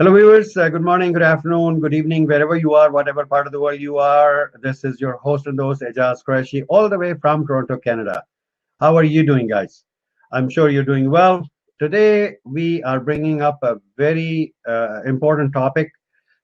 Hello, viewers. Good morning, good afternoon, good evening, wherever you are, whatever part of the world you are. This is your host and host, Aijaz Qureshi, all the way from Toronto, Canada. How are you doing, guys? I'm sure you're doing well. Today, we are bringing up a very important topic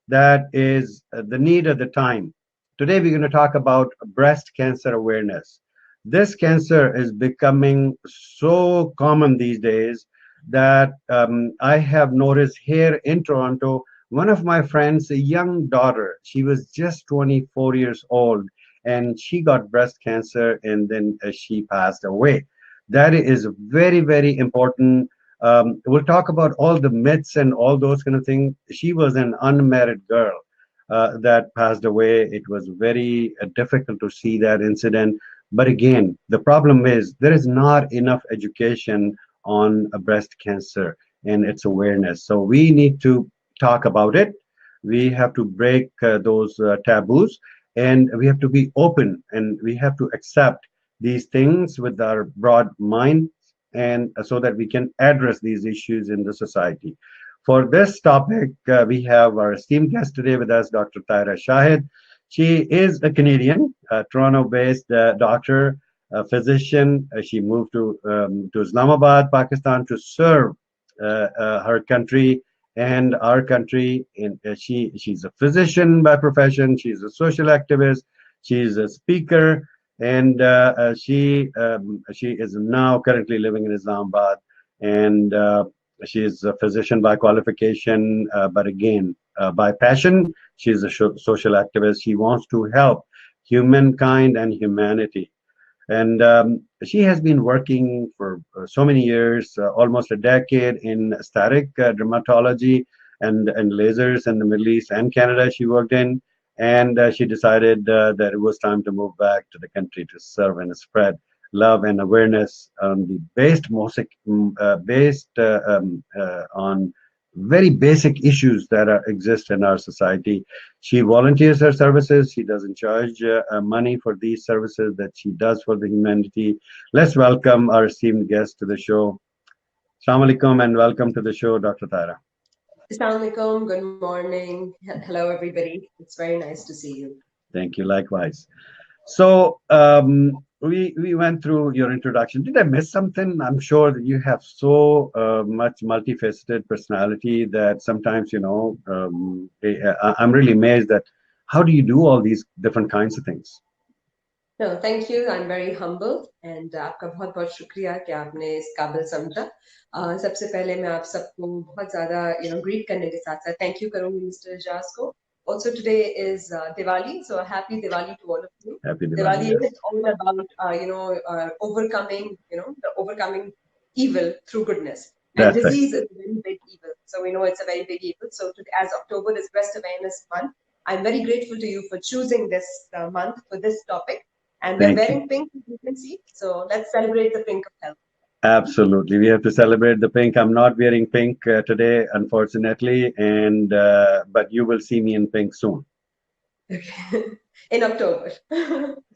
that is the need of the time. Today, we're going to talk about breast cancer awareness. This cancer is becoming so common these days that I have noticed here in Toronto. One of my friends, a young daughter, she was just 24 years old, and she got breast cancer, and then she passed away. That is very, very important. We'll talk about all the myths and all those kind of things. She was an unmarried girl that passed away. It was very difficult to see that incident. But again, the problem is there is not enough education on breast cancer and its awareness. So we need to talk about it. We have to break those taboos, and we have to be open, and we have to accept these things with our broad mind, and so that we can address these issues in the society. For this topic, we have our esteemed guest today with us, Dr. Tahira Shahid. She is a Canadian, Toronto-based doctor, a physician. She moved to Islamabad, Pakistan, to serve her country and our country. And she's a physician by profession. She's a social activist. She's a speaker, and she is now currently living in Islamabad, and she is a physician by qualification, but again, by passion. She's a social activist. She wants to help humankind and humanity. And she has been working for so many years, almost a decade, in aesthetic dermatology and lasers in the Middle East and Canada. She worked in, and she decided that it was time to move back to the country to serve and spread love and awareness on the based on very basic issues that exist in our society. She volunteers her services. She doesn't charge money for these services that she does for the humanity. Let's welcome our esteemed guest to the show. Assalamu alaikum and welcome to the show, Dr. Tahira. Assalamu alaikum, good morning. Hello, everybody. It's very nice to see you. Thank you, likewise. So we went through your introduction. Did I miss something? I'm sure that you have so much multifaceted personality that sometimes, I'm really amazed at how do you do all these different kinds of things? No, thank you. I'm very humbled and आपका बहुत बहुत शुक्रिया कि आपने इस काबिल समझा. सबसे पहले मैं आप सबको बहुत ज़्यादा greet करने के साथ साथ thank you करूँगी Mr. Aijaz को. Also today is Diwali, so happy Diwali to all of you. Happy Diwali. Diwali is all about overcoming the overcoming evil through goodness. And That's right. disease is a very big evil, so we know it's a very big evil. So as October is Breast Awareness Month, I'm very grateful to you for choosing this month for this topic. And we're wearing pink, as you can see. So let's celebrate the pink of health. Absolutely. We have to celebrate the pink. I'm not wearing pink today, unfortunately, and but you will see me in pink soon. Okay. In October.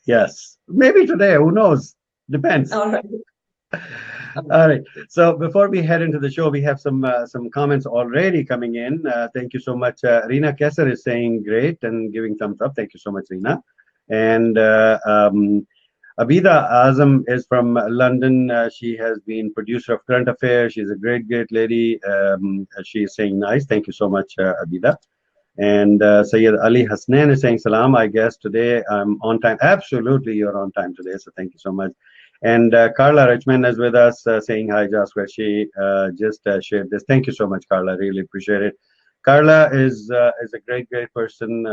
Yes. Maybe today. Who knows? Depends. All right. All right. So before we head into the show, we have some comments already coming in. Thank you so much. Reena Kesser is saying great and giving thumbs up. Thank you so much, Reena. And Abida Azam is from London. She has been producer of Current Affairs. She's a great, great lady. She is saying nice. Thank you so much, Abida. And Sayyid Ali Hasnain is saying salam. I guess today I'm on time. Absolutely, you're on time today. So thank you so much. And Carla Richmond is with us saying hi, Aijaz Qureshi. Just shared this. Thank you so much, Carla. Really appreciate it. Carla is a great, great person.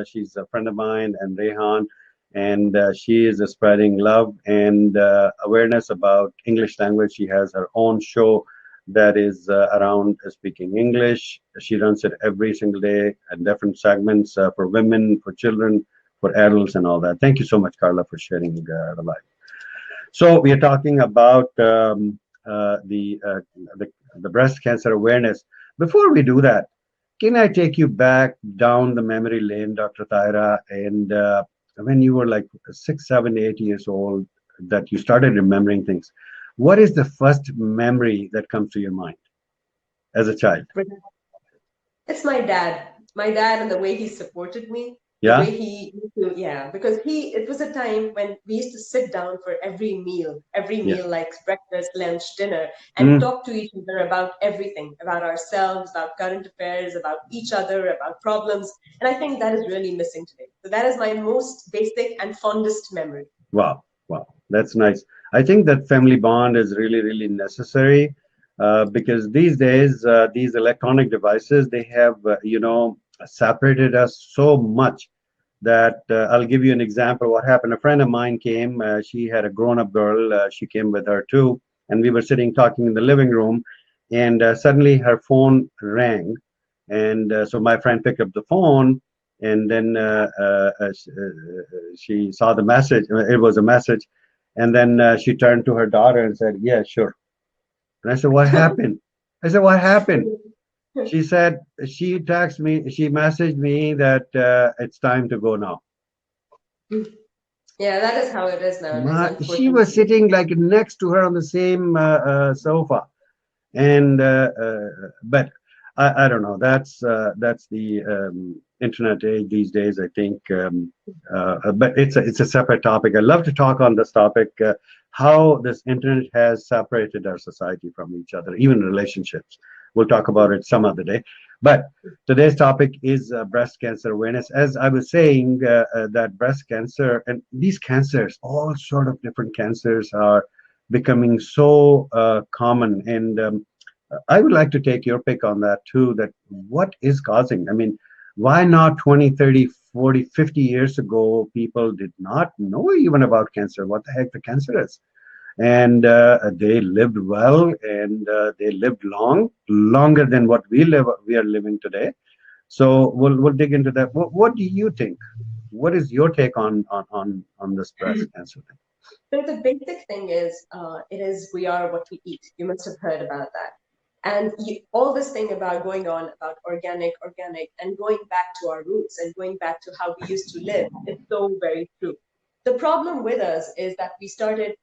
She's a friend of mine and Rehan, and she is spreading love and awareness about English language. She has her own show that is around speaking English. She runs it every single day and different segments for women, for children, for adults, and all that. Thank you so much, Carla, for sharing the live. So we are talking about the breast cancer awareness. Before we do that, can I take you back down the memory lane, Dr. Tahira, and when you were like 6, 7, 8 years old, that you started remembering things? What is the first memory that comes to your mind as a child? It's my dad. My dad and the way he supported me, the Yeah, way he used to, yeah, because it was a time when we used to sit down for every yeah. meal like breakfast, lunch, dinner, and Mm. talk to each other about everything, about ourselves, about current affairs, about each other, about problems. And I think that is really missing today. So that is my most basic and fondest memory. Wow, wow, that's nice. I think that family bond is really, really necessary because these days, these electronic devices, they have, separated us so much that I'll give you an example. What happened? A friend of mine came. She had a grown-up girl. She came with her too, and we were sitting talking in the living room, and suddenly her phone rang, and so my friend picked up the phone, and then she saw the message. It was a message, and then she turned to her daughter and said, "Yeah, sure." And I said, "What happened?" I said, "What happened?" She said, "She texted me. She messaged me that it's time to go now." Yeah, that is how it is nowadays, She was unfortunately. sitting like next to her on the same sofa, and but I don't know. That's the internet age these days. I think, but it's a separate topic. I love to talk on this topic. How this internet has separated our society from each other, even relationships. We'll talk about it some other day. But today's topic is breast cancer awareness. As I was saying, that breast cancer and these cancers, all sort of different cancers, are becoming so common. And I would like to take your pick on that too, that what is causing? I mean, why not 20, 30, 40, 50 years ago, people did not know even about cancer, what the heck the cancer is. And they lived well and they lived longer than what we are living today. So we'll dig into that. What do you think? What is your take on this breast cancer thing? So the basic thing is, it is we are what we eat. You must have heard about that. And all this thing about going on about organic, and going back to our roots and going back to how we used to live is so very true. The problem with us is that we started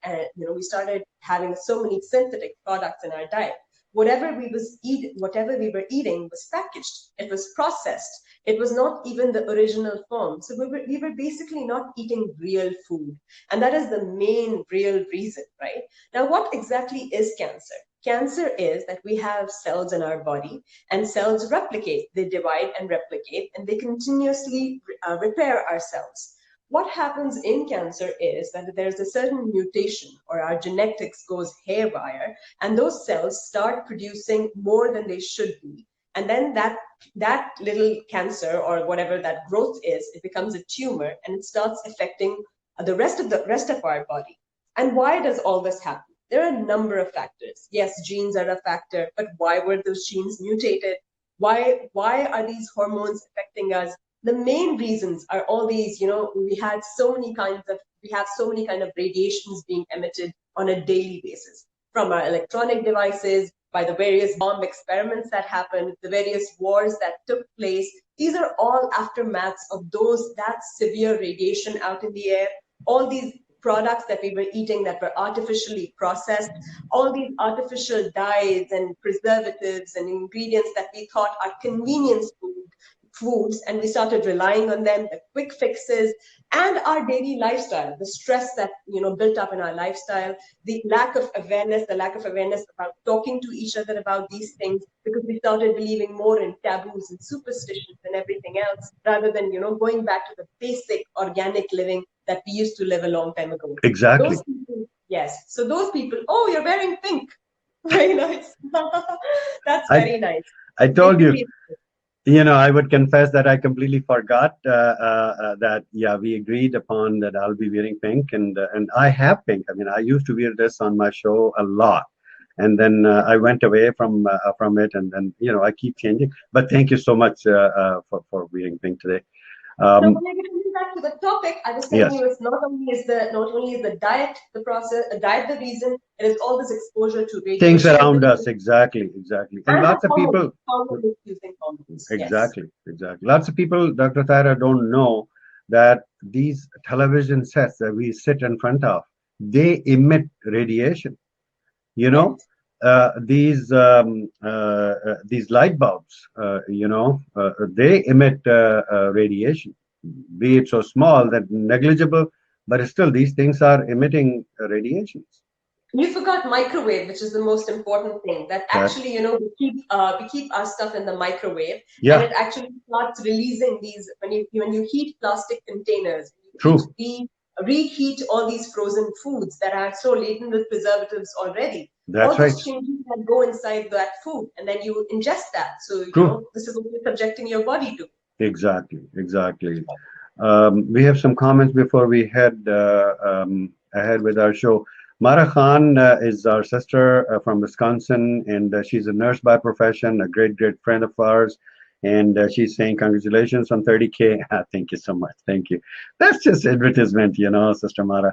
having so many synthetic products in our diet. Whatever we were eating was packaged. It was processed. It was not even the original form. So we were basically not eating real food. And that is the main real reason, right? Now, what exactly is cancer? Cancer is that we have cells in our body, and cells replicate. They divide and replicate, and they continuously repair our cells. What happens in cancer is that there's a certain mutation, or our genetics goes haywire, and those cells start producing more than they should be. And then that little cancer, or whatever that growth is, it becomes a tumor, and it starts affecting the rest of our body. And why does all this happen? There are a number of factors. Yes, genes are a factor, but why were those genes mutated? Why are these hormones affecting us? The main reasons are all these, we have so many kind of radiations being emitted on a daily basis from our electronic devices, by the various bomb experiments that happened, the various wars that took place. These are all aftermaths of that severe radiation out in the air. All these products that we were eating that were artificially processed, all these artificial dyes and preservatives and ingredients that we thought are foods, and we started relying on them, the quick fixes, and our daily lifestyle, the stress that built up in our lifestyle, the lack of awareness about talking to each other about these things, because we started believing more in taboos and superstitions and everything else, rather than going back to the basic organic living that we used to live a long time ago. Exactly. Those people, yes. So those people, oh, you're wearing pink. Very nice. That's I very nice. I told you. Basically, I would confess that I completely forgot that, yeah, we agreed upon that I'll be wearing pink, and I have pink. I mean, I used to wear this on my show a lot, and then I went away from it, and then I keep changing. But thank you so much for wearing pink today. so Um, when I getting back to the topic, I was telling yes, you it's not only is the diet the process, diet the reason, it is all this exposure to things radiation, around us, exactly, exactly, and and the lots of hormones, people. hormone using hormones. Yes. Exactly, exactly. Lots of people, Dr. Thaira, don't know that these television sets that we sit in front of, they emit radiation. You Yes. know, these light bulbs, they emit radiation, be it so small that negligible, but still these things are emitting radiations. You forgot microwave, which is the most important thing. That That, actually, we keep our stuff in the microwave, and yeah, it actually starts releasing these when you heat plastic containers. true. Reheat all these frozen foods that are so laden with preservatives already. That's All right. those changes that go inside that food, and then you ingest that. So True. this is what you're subjecting your body to. Exactly. Exactly. We have some comments before we head ahead with our show. Mara Khan is our sister from Wisconsin, and she's a nurse by profession, a great friend of ours. And she's saying, congratulations on 30K. Thank you so much. Thank you. That's just advertisement, Sister Mara.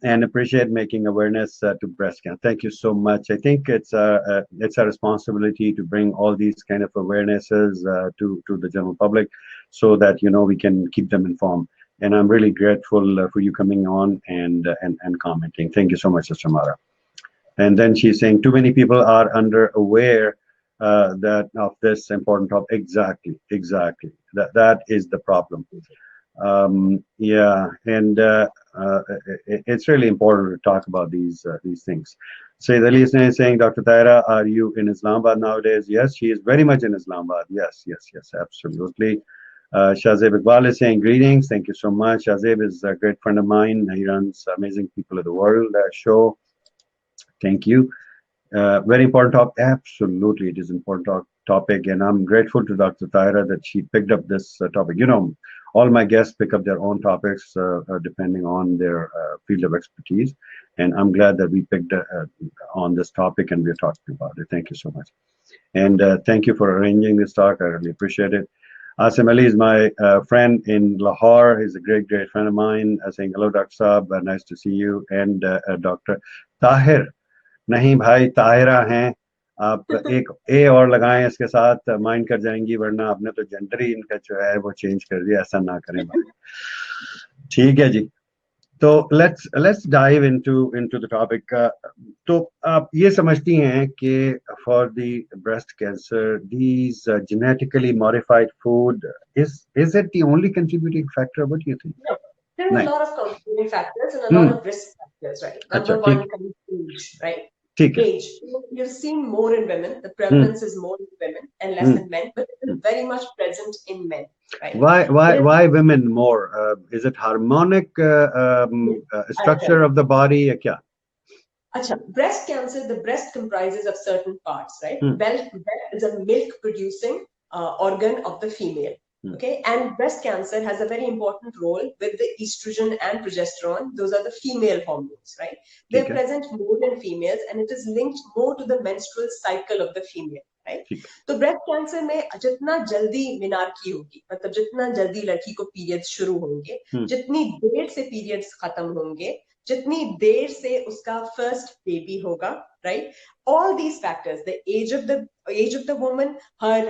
And appreciate making awareness to breast cancer. Thank you so much. I think it's a responsibility to bring all these kind of awarenesses to the general public, so that we can keep them informed. And I'm really grateful for you coming on and commenting. Thank you so much, Sister Mara. And then she's saying too many people are under aware that of this important topic. Exactly. That is the problem. Yeah, and it's really important to talk about these things. Sayyid Ali is saying, Dr. Tahira, are you in Islamabad nowadays? Yes, she is very much in Islamabad. Yes, absolutely. Shazib Iqbal is saying, greetings. Thank you so much. Shazib is a great friend of mine. He runs Amazing People of the World show. Thank you. Very important topic. Absolutely, it is important topic, and I'm grateful to Dr. Tahira that she picked up this topic. All my guests pick up their own topics depending on their field of expertise, and I'm glad that we picked on this topic and we're talking about it. Thank you so much, and thank you for arranging this talk. I really appreciate it. Asim Ali is my friend in Lahore. He's a great friend of mine. Saying hello, Dr. Saab. Nice to see you, and Dr. Tahir. नहीं भाई ताहिरा हैं आप एक ए और लगाएं इसके साथ mind कर जाएंगी वरना आपने तो जेंडर ही इनका जो है वो चेंज कर दिया ऐसा ना करें भाई ठीक है जी तो let's dive into the topic तो आप ये समझती हैं कि for the breast cancer these genetically modified food is it the only contributing factor? What do you think? No, there are a नहीं lot of contributing factors and a lot of risk factors, right? अच्छा Number one comes age, right? ठीक है Age. You're seeing more in women. The prevalence is more in women and less in men, but it is very much present in men, right? Why women more? Is it harmonic structure of the body? या क्या? Acha, breast cancer, the breast comprises of certain parts, right? Well is a milk producing organ of the female. Okay, and breast cancer has a very important role with the estrogen and progesterone. Those are the female hormones, right? They're present more in females, and it is linked more to the menstrual cycle of the female, right? तो breast cancer में जितना जल्दी मिनारकी होगी, मतलब जितना जल्दी लड़की को periods शुरू होंगे, जितनी देर से periods खत्म होंगे, जितनी देर से उसका first baby होगा, right? All these factors, the age of the woman, her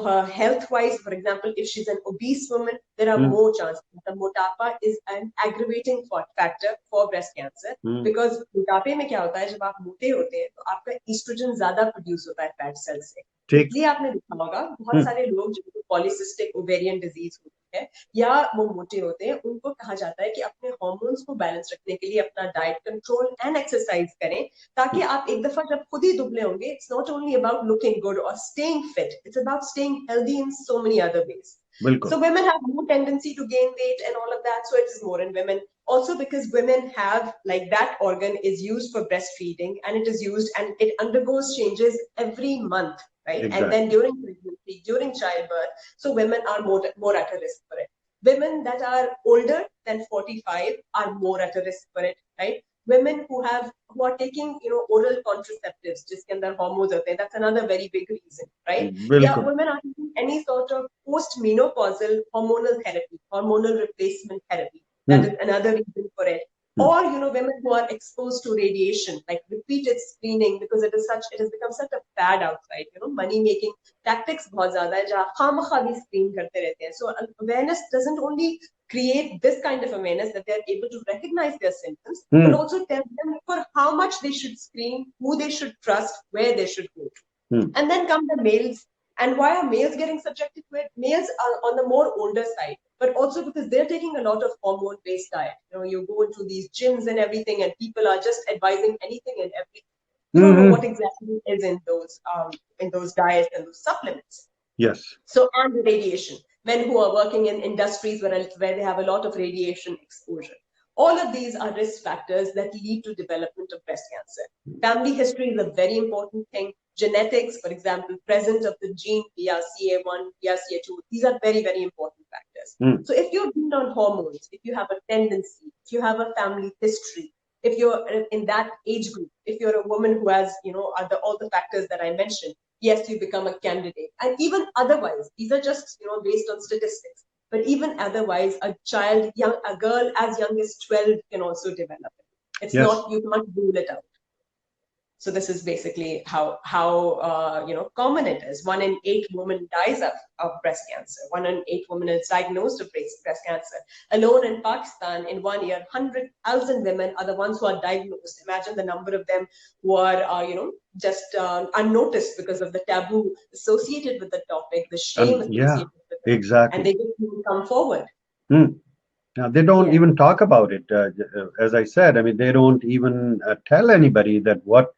her health wise, for example, if she's an obese woman, there are more chances. The motapa is an aggravating factor for breast cancer because मोटापे में क्या होता है जब आप मोटे होते हैं तो आपका estrogen ज्यादा produce होता है fat cells से इसलिए आपने देखा होगा बहुत सारे लोग जिनको पॉलीसिस्टिक ओवेरियन डिजीज होती है या वो मोटे होते हैं उनको कहा जाता है कि अपने हार्मोन्स को बैलेंस रखने के लिए अपना डाइट कंट्रोल एंड एक्सरसाइज करें ताकि आप एक दफा जब खुद ही दुबले होंगे it's not only about looking good और staying fit it's about staying healthy in so many other ways So women have more tendency to gain weight and all of that, so it is more in women. Also because women have, like that organ is used for breastfeeding and it is used and it undergoes changes every month, right? Exactly. And then during pregnancy, during childbirth, so women are more at a risk for it. Women that are older than 45 are more at a risk for it, right? Women who are taking oral contraceptives जिसके अंदर hormones होते हैं, that's another very big reason, right? Yeah, women are taking any sort of post-menopausal hormonal therapy, hormonal replacement therapy. That is another reason for it. Or women who are exposed to radiation, like repeated screening, because it has become such a fad outside. Money making tactics बहुत ज़्यादा है जहाँ खामखा भी screen करते रहते हैं. So awareness doesn't only create this kind of awareness that they're able to recognize their symptoms, but also tell them for how much they should screen, who they should trust, where they should go to. And then come the males. And why are males getting subjected to it? Males are on the more older side, but also because they're taking a lot of hormone-based diet. You go into these gyms and everything, and people are just advising anything and everything. You don't know what exactly is in those diets and those supplements. Yes. So, and the radiation. Men who are working in industries where they have a lot of radiation exposure. All of these are risk factors that lead to development of breast cancer. Family history is a very important thing. Genetics, for example, presence of the gene BRCA1, BRCA2, these are very, very important factors. So if you've been on hormones, if you have a tendency, if you have a family history, if you're in that age group, if you're a woman who has, all the factors that I mentioned, yes, you become a candidate. And even otherwise, these are just, based on statistics. But even otherwise, a girl as young as 12 can also develop it. It's not, you can't rule it out. So this is basically how common it is. 1 in 8 women dies of breast cancer. 1 in 8 women is diagnosed with breast cancer. Alone in Pakistan, in 1 year, 100,000 women are the ones who are diagnosed. Imagine the number of them who are, just unnoticed because of the taboo associated with the topic, the shame associated with it. Exactly. And they just come forward. Now, they don't even talk about it. As I said, I mean, they don't even tell anybody that what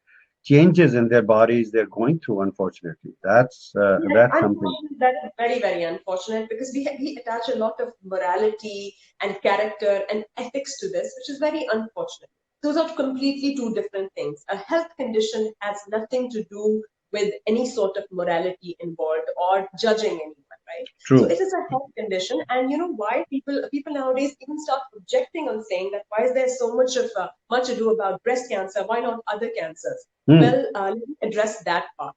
changes in their bodies they're going through. Unfortunately, that's something that is very, very unfortunate, because we attach a lot of morality and character and ethics to this, which is very unfortunate. Those are completely two different things. A health condition has nothing to do with any sort of morality involved or judging anyone. Right? True. So it is a health condition, and why people nowadays even start objecting on saying that why is there so much ado about breast cancer? Why not other cancers? Well, let me address that part.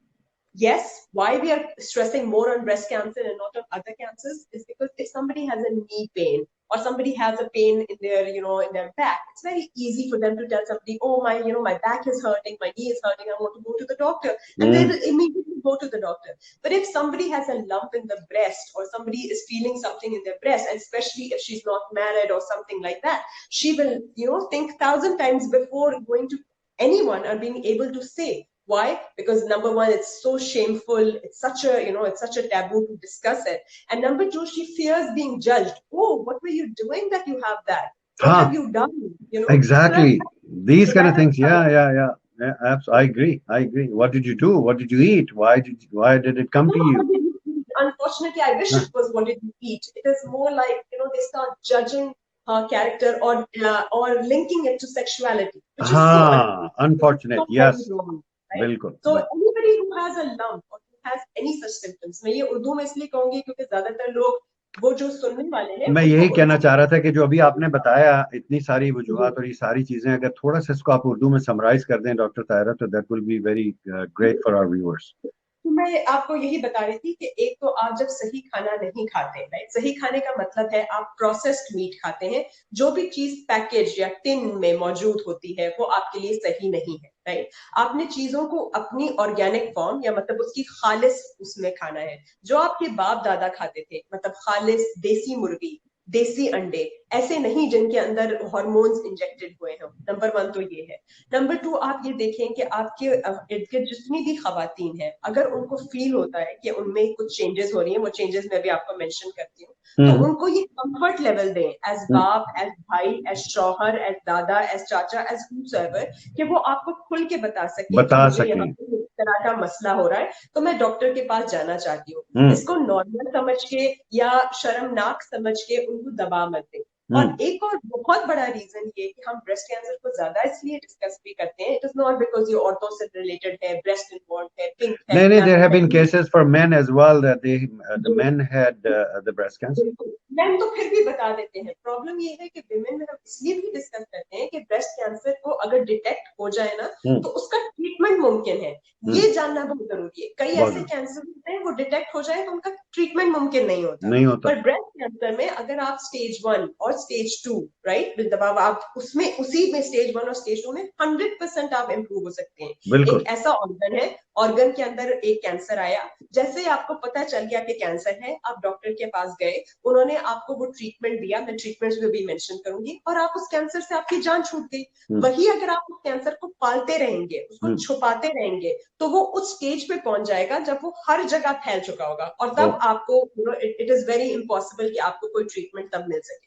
Yes, why we are stressing more on breast cancer and not on other cancers is because if somebody has a knee pain or somebody has a pain in their, in their back, it's very easy for them to tell somebody, oh, my back is hurting, my knee is hurting, I want to go to the doctor. And they will immediately go to the doctor. But if somebody has a lump in the breast, or somebody is feeling something in their breast, and especially if she's not married or something like that, she will, think 1,000 times before going to anyone or being able to say. Why? Because number one, it's so shameful. It's such a taboo to discuss it. And number two, she fears being judged. Oh, what were you doing that you have that? What have you done? Exactly. These kind of things. Yeah. I agree. What did you do? What did you eat? Why did it come to you? Unfortunately, I wish it was what did you eat. It is more like, they start judging her character or linking it to sexuality, which is so unfortunate. Yes. Wrong. Right? So anybody who has a lump or who has any such symptoms, मैं ये उर्दू में इसलिए कहूंगी क्योंकि ज्यादातर लोग वो जो सुनने वाले हैं, मैं यही कहना चाह रहा था कि जो अभी आपने बताया इतनी सारी वजूहात और ये सारी चीजें, अगर थोड़ा सा इसको आप उर्दू में समराइज कर दें डॉक्टर ताहिरा, तो that will be very great for our viewers. तो मैं आपको यही बता रही थी कि एक तो आप जब सही खाना नहीं खाते, राइट, सही खाने का मतलब है आप प्रोसेस्ड मीट खाते हैं, जो भी चीज पैकेज या टिन में मौजूद होती है वो आपके लिए सही नहीं है, राइट। आपने चीजों को अपनी ऑर्गेनिक फॉर्म या मतलब उसकी खालिस उसमें खाना है, जो आपके बाप दादा खाते थे, मतलब खालिस देसी मुर्गी, देसी अंडे, ऐसे नहीं जिनके अंदर हार्मोन्स इंजेक्टेड हुए हैं। नंबर 1 तो ये है। नंबर 2, आप ये देखें कि आपके इर्द गिर्द जितनी भी खवातीन हैं, अगर उनको फील होता है कि उनमें कुछ चेंजेस हो रही हैं, वो चेंजेस मैं भी आपको मेंशन करती हूँ, तो उनको ये कंफर्ट लेवल दें एज बाप, एज भाई, एज शौहर, एज दादा, एज चाचा, एज हूसएवर, कि वो आपको खुल के बता सके कि मुझे यहाँ पे इस तरह का मसला हो रहा है, तो मैं डॉक्टर के पास जाना चाहती हूँ। इसको नॉर्मल समझ के या शर्मनाक समझ के उनको दबा मत दें। और एक और बहुत बड़ा रीजन ये कि हम ब्रेस्ट कैंसर को ज्यादा इसलिए डिस्कस भी करते हैं, इट इज नॉट बिकॉज ये औरतों से रिलेटेड है, ब्रेस्ट इन्वॉल्व है, पिंक है। नहीं, there have been cases for men as well that the men had the breast cancer. Man तो फिर भी बता देते हैं। प्रॉब्लम ये है कि विमेन में हम इसलिए भी डिस्कस करते हैं कि ब्रेस्ट कैंसर को अगर डिटेक्ट हो जाए ना, तो उसका ट्रीटमेंट मुमकिन है, ये जानना बहुत जरूरी है। कई ऐसे कैंसर होते हैं वो डिटेक्ट हो जाए तो उनका ट्रीटमेंट मुमकिन नहीं होता। पर ब्रेस्ट कैंसर में अगर आप स्टेज 1 और स्टेज 2, राइट, दबाव आप उसमें उसी में स्टेज 1 और स्टेज 2 में 100% आप इम्प्रूव हो सकते हैं। एक ऐसा ऑर्गन है, ऑर्गन के अंदर एक कैंसर आया, जैसे ही आपको पता चल गया कि कैंसर है, आप डॉक्टर के पास गए, उन्होंने आपको वो ट्रीटमेंट दिया, मैं ट्रीटमेंट्स में भी मेंशन करूंगी, और आप उस कैंसर से आपकी जान छूट गई। वही अगर आप उस कैंसर को पालते रहेंगे, उसको छुपाते रहेंगे, तो वो उस स्टेज पे पहुंच जाएगा जब वो हर जगह फैल चुका होगा, और तब आपको इट इज वेरी इम्पॉसिबल कि आपको कोई ट्रीटमेंट तब मिल सके।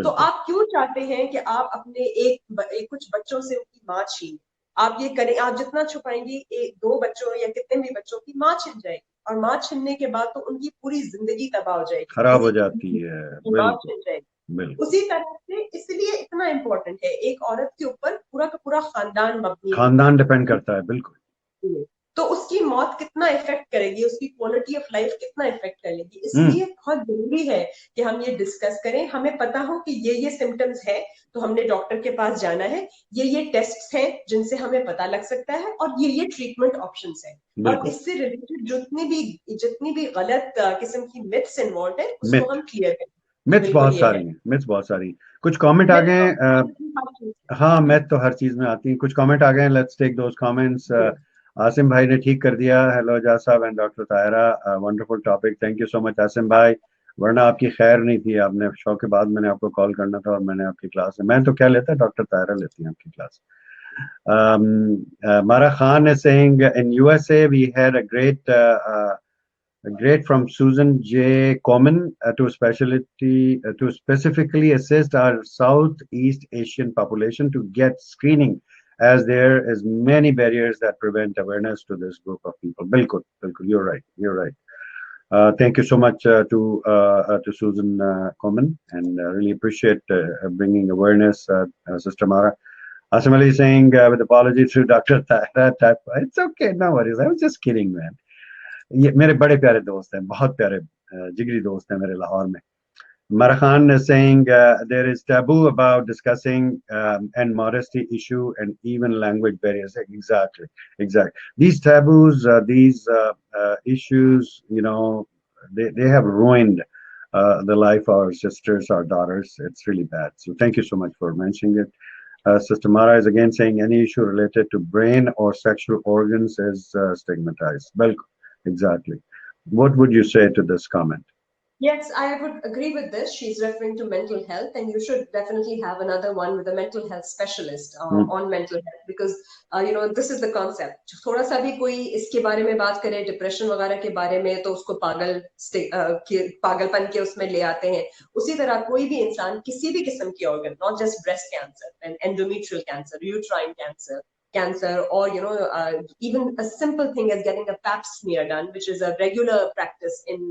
तो आप क्यों चाहते हैं कि आप अपने कुछ बच्चों से उनकी माँ छीन, आप ये करें, आप जितना छुपाएंगी, एक दो बच्चों या कितने भी बच्चों की माँ छिन जाएगी, और माँ छिनने के बाद तो उनकी पूरी जिंदगी तबाह हो जाएगी, खराब हो किसी जाती है, माँ बिल्कुल छिन जाएगी। बिल्कुल। उसी तरह से इसलिए इतना इम्पोर्टेंट है, एक औरत के ऊपर पूरा का पूरा खानदान मबनी होता खानदान डिपेंड करता है, बिल्कुल। है, तो उसकी मौत कितना इफेक्ट करेगी, उसकी क्वालिटी ऑफ लाइफ कितना इफेक्ट करेगी। इसलिए बहुत जरूरी है कि हम ये डिस्कस करें, हमें पता हो कि ये सिम्टम्स है, तो हमने डॉक्टर के पास जाना है, ये टेस्ट हैं जिनसे हमें पता लग सकता है, और ये ट्रीटमेंट ऑप्शंस हैं, और इससे रिलेटेड जितनी भी गलत किस्म की मिथ्स इन्वॉल्व है, उसको मिथ हम क्लियर करें कि मिथ्स बिल्कुल बहुत ये है। सारी हैं, मिथ्स बहुत सारी हैं। कुछ कमेंट आ गए मिथ्स हैं। हाँ, मैथ तो हर चीज में आती है। कुछ कमेंट आ गए हैं, let's take those comments. Asim भाई ने ठीक कर दिया, hello Ejaz Sahab and doctor Tahira, wonderful topic, thank you so much Asim भाई। वरना आपकी खैर नहीं थी, आपने शो के बाद मैंने आपको कॉल करना था, और मैंने आपकी क्लास मैं तो क्या लेता, डॉक्टर ताहिरा लेती हैं आपकी class. Mara Khan is saying in USA we had a great from Susan J. Common to specifically assist our Southeast Asian population to get screening, as there is many barriers that prevent awareness to this group of people. Bilkul, bilkul, you're right. You're right. Thank you so much to Susan Common, and really appreciate bringing awareness, Sister Mara. Asim Ali saying with apology to Dr. Tahira, it's okay, no worries. I was just kidding, man. ये मेरे बड़े प्यारे दोस्त हैं, बहुत प्यारे जिगरी दोस्त हैं मेरे लाहौर में। Mara Khan is saying there is taboo about discussing and modesty issue and even language barriers. Exactly, exactly. These taboos, these issues, they have ruined the life of our sisters, our daughters. It's really bad. So thank you so much for mentioning it. Sister Mara is again saying any issue related to brain or sexual organs is stigmatized. Well, exactly. What would you say to this comment? Yes, I would agree with this. She's referring to mental health, and you should definitely have another one with a mental health specialist on mental health, because this is the concept. थोड़ा सा भी कोई इसके बारे में बात करे, depression वगैरह के बारे में, तो उसको पागलपन के उसमें ले आते हैं। उसी तरह कोई भी इंसान किसी भी किस्म की organ, not just breast cancer and endometrial cancer, uterine cancer, or even a simple thing as getting a pap smear done, which is a regular practice in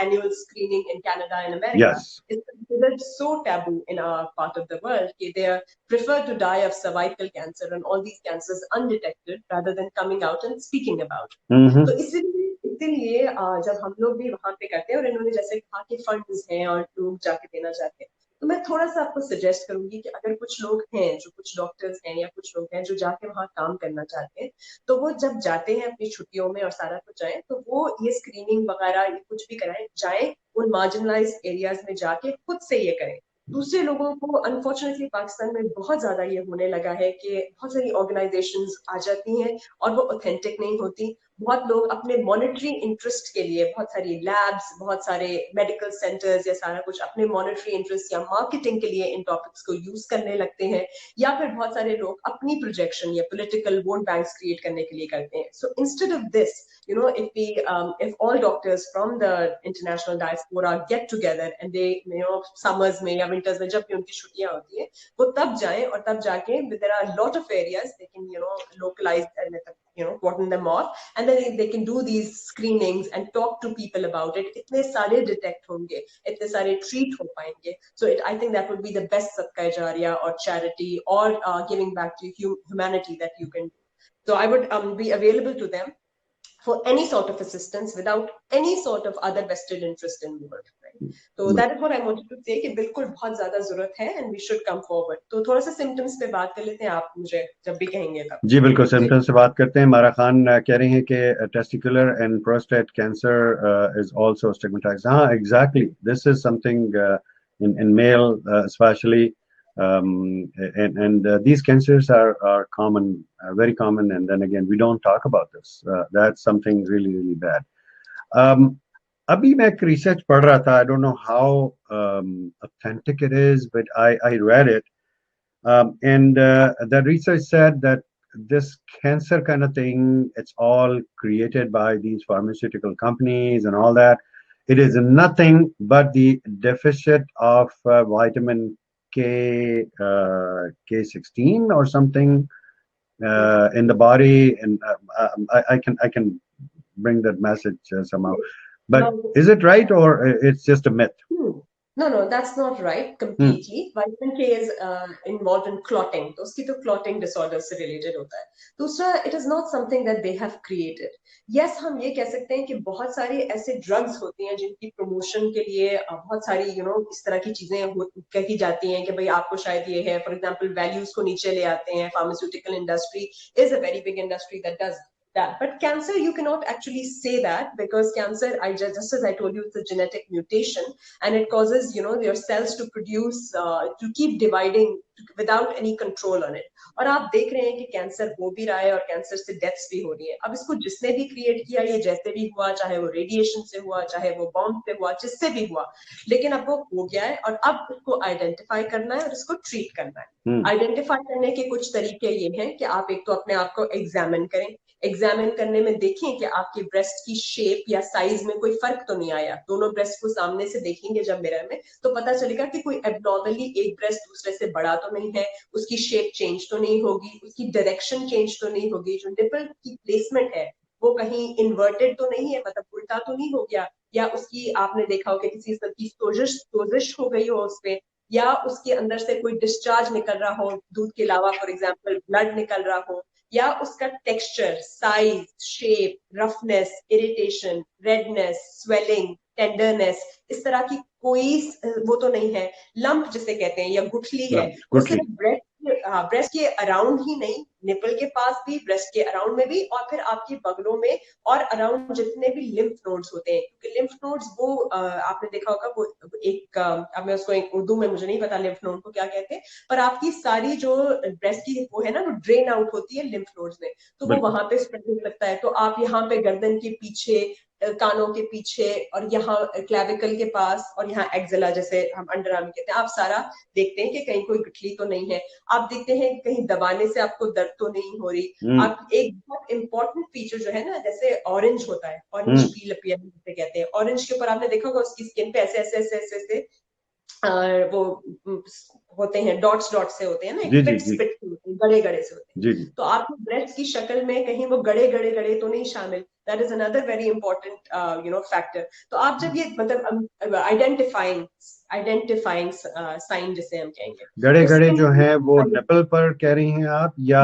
annual screening in Canada and America. Yes. It's considered so taboo in our part of the world. They are prefer to die of cervical cancer and all these cancers undetected rather than coming out and speaking about it. तो इसीलिए जब हम लोग भी वहां पे करते हैं, और इन्होंने जैसे कहा कि फंड्स हैं और लोग जाके देना चाहते हैं, तो मैं थोड़ा सा आपको सजेस्ट करूंगी कि अगर कुछ लोग हैं, जो कुछ डॉक्टर्स हैं या कुछ लोग हैं जो जाके वहां काम करना चाहते हैं, तो वो जब जाते हैं अपनी छुट्टियों में और सारा कुछ जाए, तो वो ये स्क्रीनिंग वगैरह ये कुछ भी कराएं, जाए उन मार्जिनलाइज एरियाज में जाके खुद से ये करें। दूसरे लोगों को अनफॉर्चुनेटली पाकिस्तान में बहुत ज्यादा ये होने लगा है कि बहुत सारी ऑर्गेनाइजेशंस आ जाती हैं और वो ऑथेंटिक नहीं होती। बहुत लोग अपने मॉनेटरी इंटरेस्ट के लिए बहुत सारी लैब्स, बहुत सारे मेडिकल सेंटर्स या सारा कुछ अपने मॉनेटरी इंटरेस्ट या मार्केटिंग के लिए इन टॉपिक्स को यूज करने लगते हैं, या फिर बहुत सारे लोग अपनी प्रोजेक्शन या पॉलिटिकल वोट बैंक्स क्रिएट करने के लिए करते हैं। So instead of this, if all doctors from the international diaspora get together and they summers में या winters में जब भी उनकी छुट्टियां होती है, वो तब जाएं, और तब जाके there are a lot of areas they can localize and cordon them off, and then they can do these screenings and talk to people about it. इतने सारे detect होंगे, इतने सारे treat हो पाएंगे. So I think that would be the best sadqa jariya or charity or giving back to humanity that you can do. So I would be available to them for any sort of assistance without any sort of other vested interest in the world. Right? So that is what I wanted to say कि बिल्कुल बहुत ज़्यादा ज़रूरत है and we should come forward. तो थोड़ा सा symptoms पे बात कर लेते हैं, आप मुझे जब भी कहेंगे तब। जी बिल्कुल, सिम्टम्स से बात करते हैं। मारा खान कह रही हैं कि testicular and prostate cancer is also stigmatized. हाँ, exactly, this is something in male especially, and these cancers are common, very common, and then again we don't talk about this. That's something really really bad. अभी मैं एक research पढ़ रहा था. I don't know how authentic it is, but I read it. And the research said that this cancer kind of thing, it's all created by these pharmaceutical companies and all that. It is nothing but the deficit of vitamin K16 or something in the body, and I can bring that message somehow. But Now, is it right or it's just a myth? Hmm. No, no, that's not right Hmm. completely. Vitamin K is involved in clotting. तो उसकी तो clotting disorders से related होता है. दूसरा, it is not something that they have created. Yes, हम ये कह सकते हैं कि बहुत सारी ऐसे drugs होती हैं जिनकी promotion के लिए बहुत सारी इस तरह की चीजें कही जाती हैं कि भाई आपको शायद ये है. For example, values को नीचे ले आते हैं. Pharmaceutical industry is a very big industry that does that. But cancer, you cannot actually say that because cancer, just as I told you, it's a genetic mutation and it causes your cells to produce to keep dividing without any control on it. और आप देख रहे हैं कि cancer हो भी रहा है और कैंसर से डेथ्स भी हो रही है. अब इसको जिसने भी क्रिएट किया, ये जैसे भी हुआ, चाहे वो रेडिएशन से हुआ, चाहे वो बॉम्ब से हुआ, जिससे भी हुआ, लेकिन अब वो हो गया है और अब उसको आइडेंटिफाई करना है और इसको ट्रीट करना है. आइडेंटिफाई करने के कुछ तरीके ये हैं कि आप एक तो अपने आप को एग्जामिन करें. एग्जामिन करने में देखें कि आपकी ब्रेस्ट की शेप या साइज में कोई फर्क तो नहीं आया. दोनों ब्रेस्ट को सामने से देखेंगे जब मिरर में तो पता चलेगा कि कोई एबनॉर्मली एक ब्रेस्ट दूसरे से बड़ा तो नहीं है, उसकी शेप चेंज तो नहीं होगी, उसकी डायरेक्शन चेंज तो नहीं होगी, जो निपल की प्लेसमेंट है वो कहीं इन्वर्टेड तो नहीं है, मतलब उल्टा तो नहीं हो गया, या उसकी आपने देखा हो कि किसी तरह की सोजिश हो गई हो उसपे, या उसके अंदर से कोई डिस्चार्ज निकल रहा हो दूध के अलावा, फॉर एग्जाम्पल ब्लड निकल रहा हो, या उसका texture, size, shape, roughness, irritation, redness, swelling, tenderness, इस तरह की कोई वो तो नहीं है. लंप जिसे कहते हैं या गुठली है, वो गुठली. सिर्फ ब्रेस्ट के अराउंड ही नहीं, निपल के पास भी, ब्रेस्ट के अराउंड में भी, और फिर आपके बगलों में और अराउंड जितने भी लिम्फ नोड्स होते हैं. क्योंकि लिम्फ नोड्स वो आपने देखा होगा वो एक अब मैं उसको एक उर्दू में मुझे नहीं पता लिम्फ नोड को क्या कहते हैं, पर आपकी सारी जो ब्रेस्ट की वो है ना, वो ड्रेन आउट होती है लिम्फ नोड्स में, तो वो बिल्कुल. वहां पे स्प्रेड हो सकता है. तो आप यहाँ पे गर्दन के पीछे, कानों के पीछे, और यहाँ क्लेविकल के पास, और यहाँ एक्सेला जैसे हम अंडर आर्म कहते हैं, आप सारा देखते हैं कि कहीं कोई गठली तो नहीं है. आप देखते हैं कहीं दबाने से आपको दर्द तो नहीं हो रही. आप एक बहुत इंपॉर्टेंट फीचर जो है ना, जैसे ऑरेंज होता है, ऑरेंज पील अपीयरेंस जिसे कहते हैं, ऑरेंज के ऊपर आपने देखा होगा उसकी स्किन पे ऐसे ऐसे ऐसे ऐसे ऐसे वो होते हैं, डॉट्स डॉट्स से होते हैं ना, एक जी जी पिट्स जी पिट्स होते हैं, गड़े गड़े से होते हैं. जी जी. तो आपकी ब्रेस्ट की शक्ल में कहीं वो गड़े गड़े गड़े तो नहीं शामिल. That is another very important factor. तो आप जब ये मतलब आइडेंटिफाइंग साइन जिसे हम कहेंगे, गड़े तो गड़े स्किन जो हैं वो निपल पर कह रही हैं आप या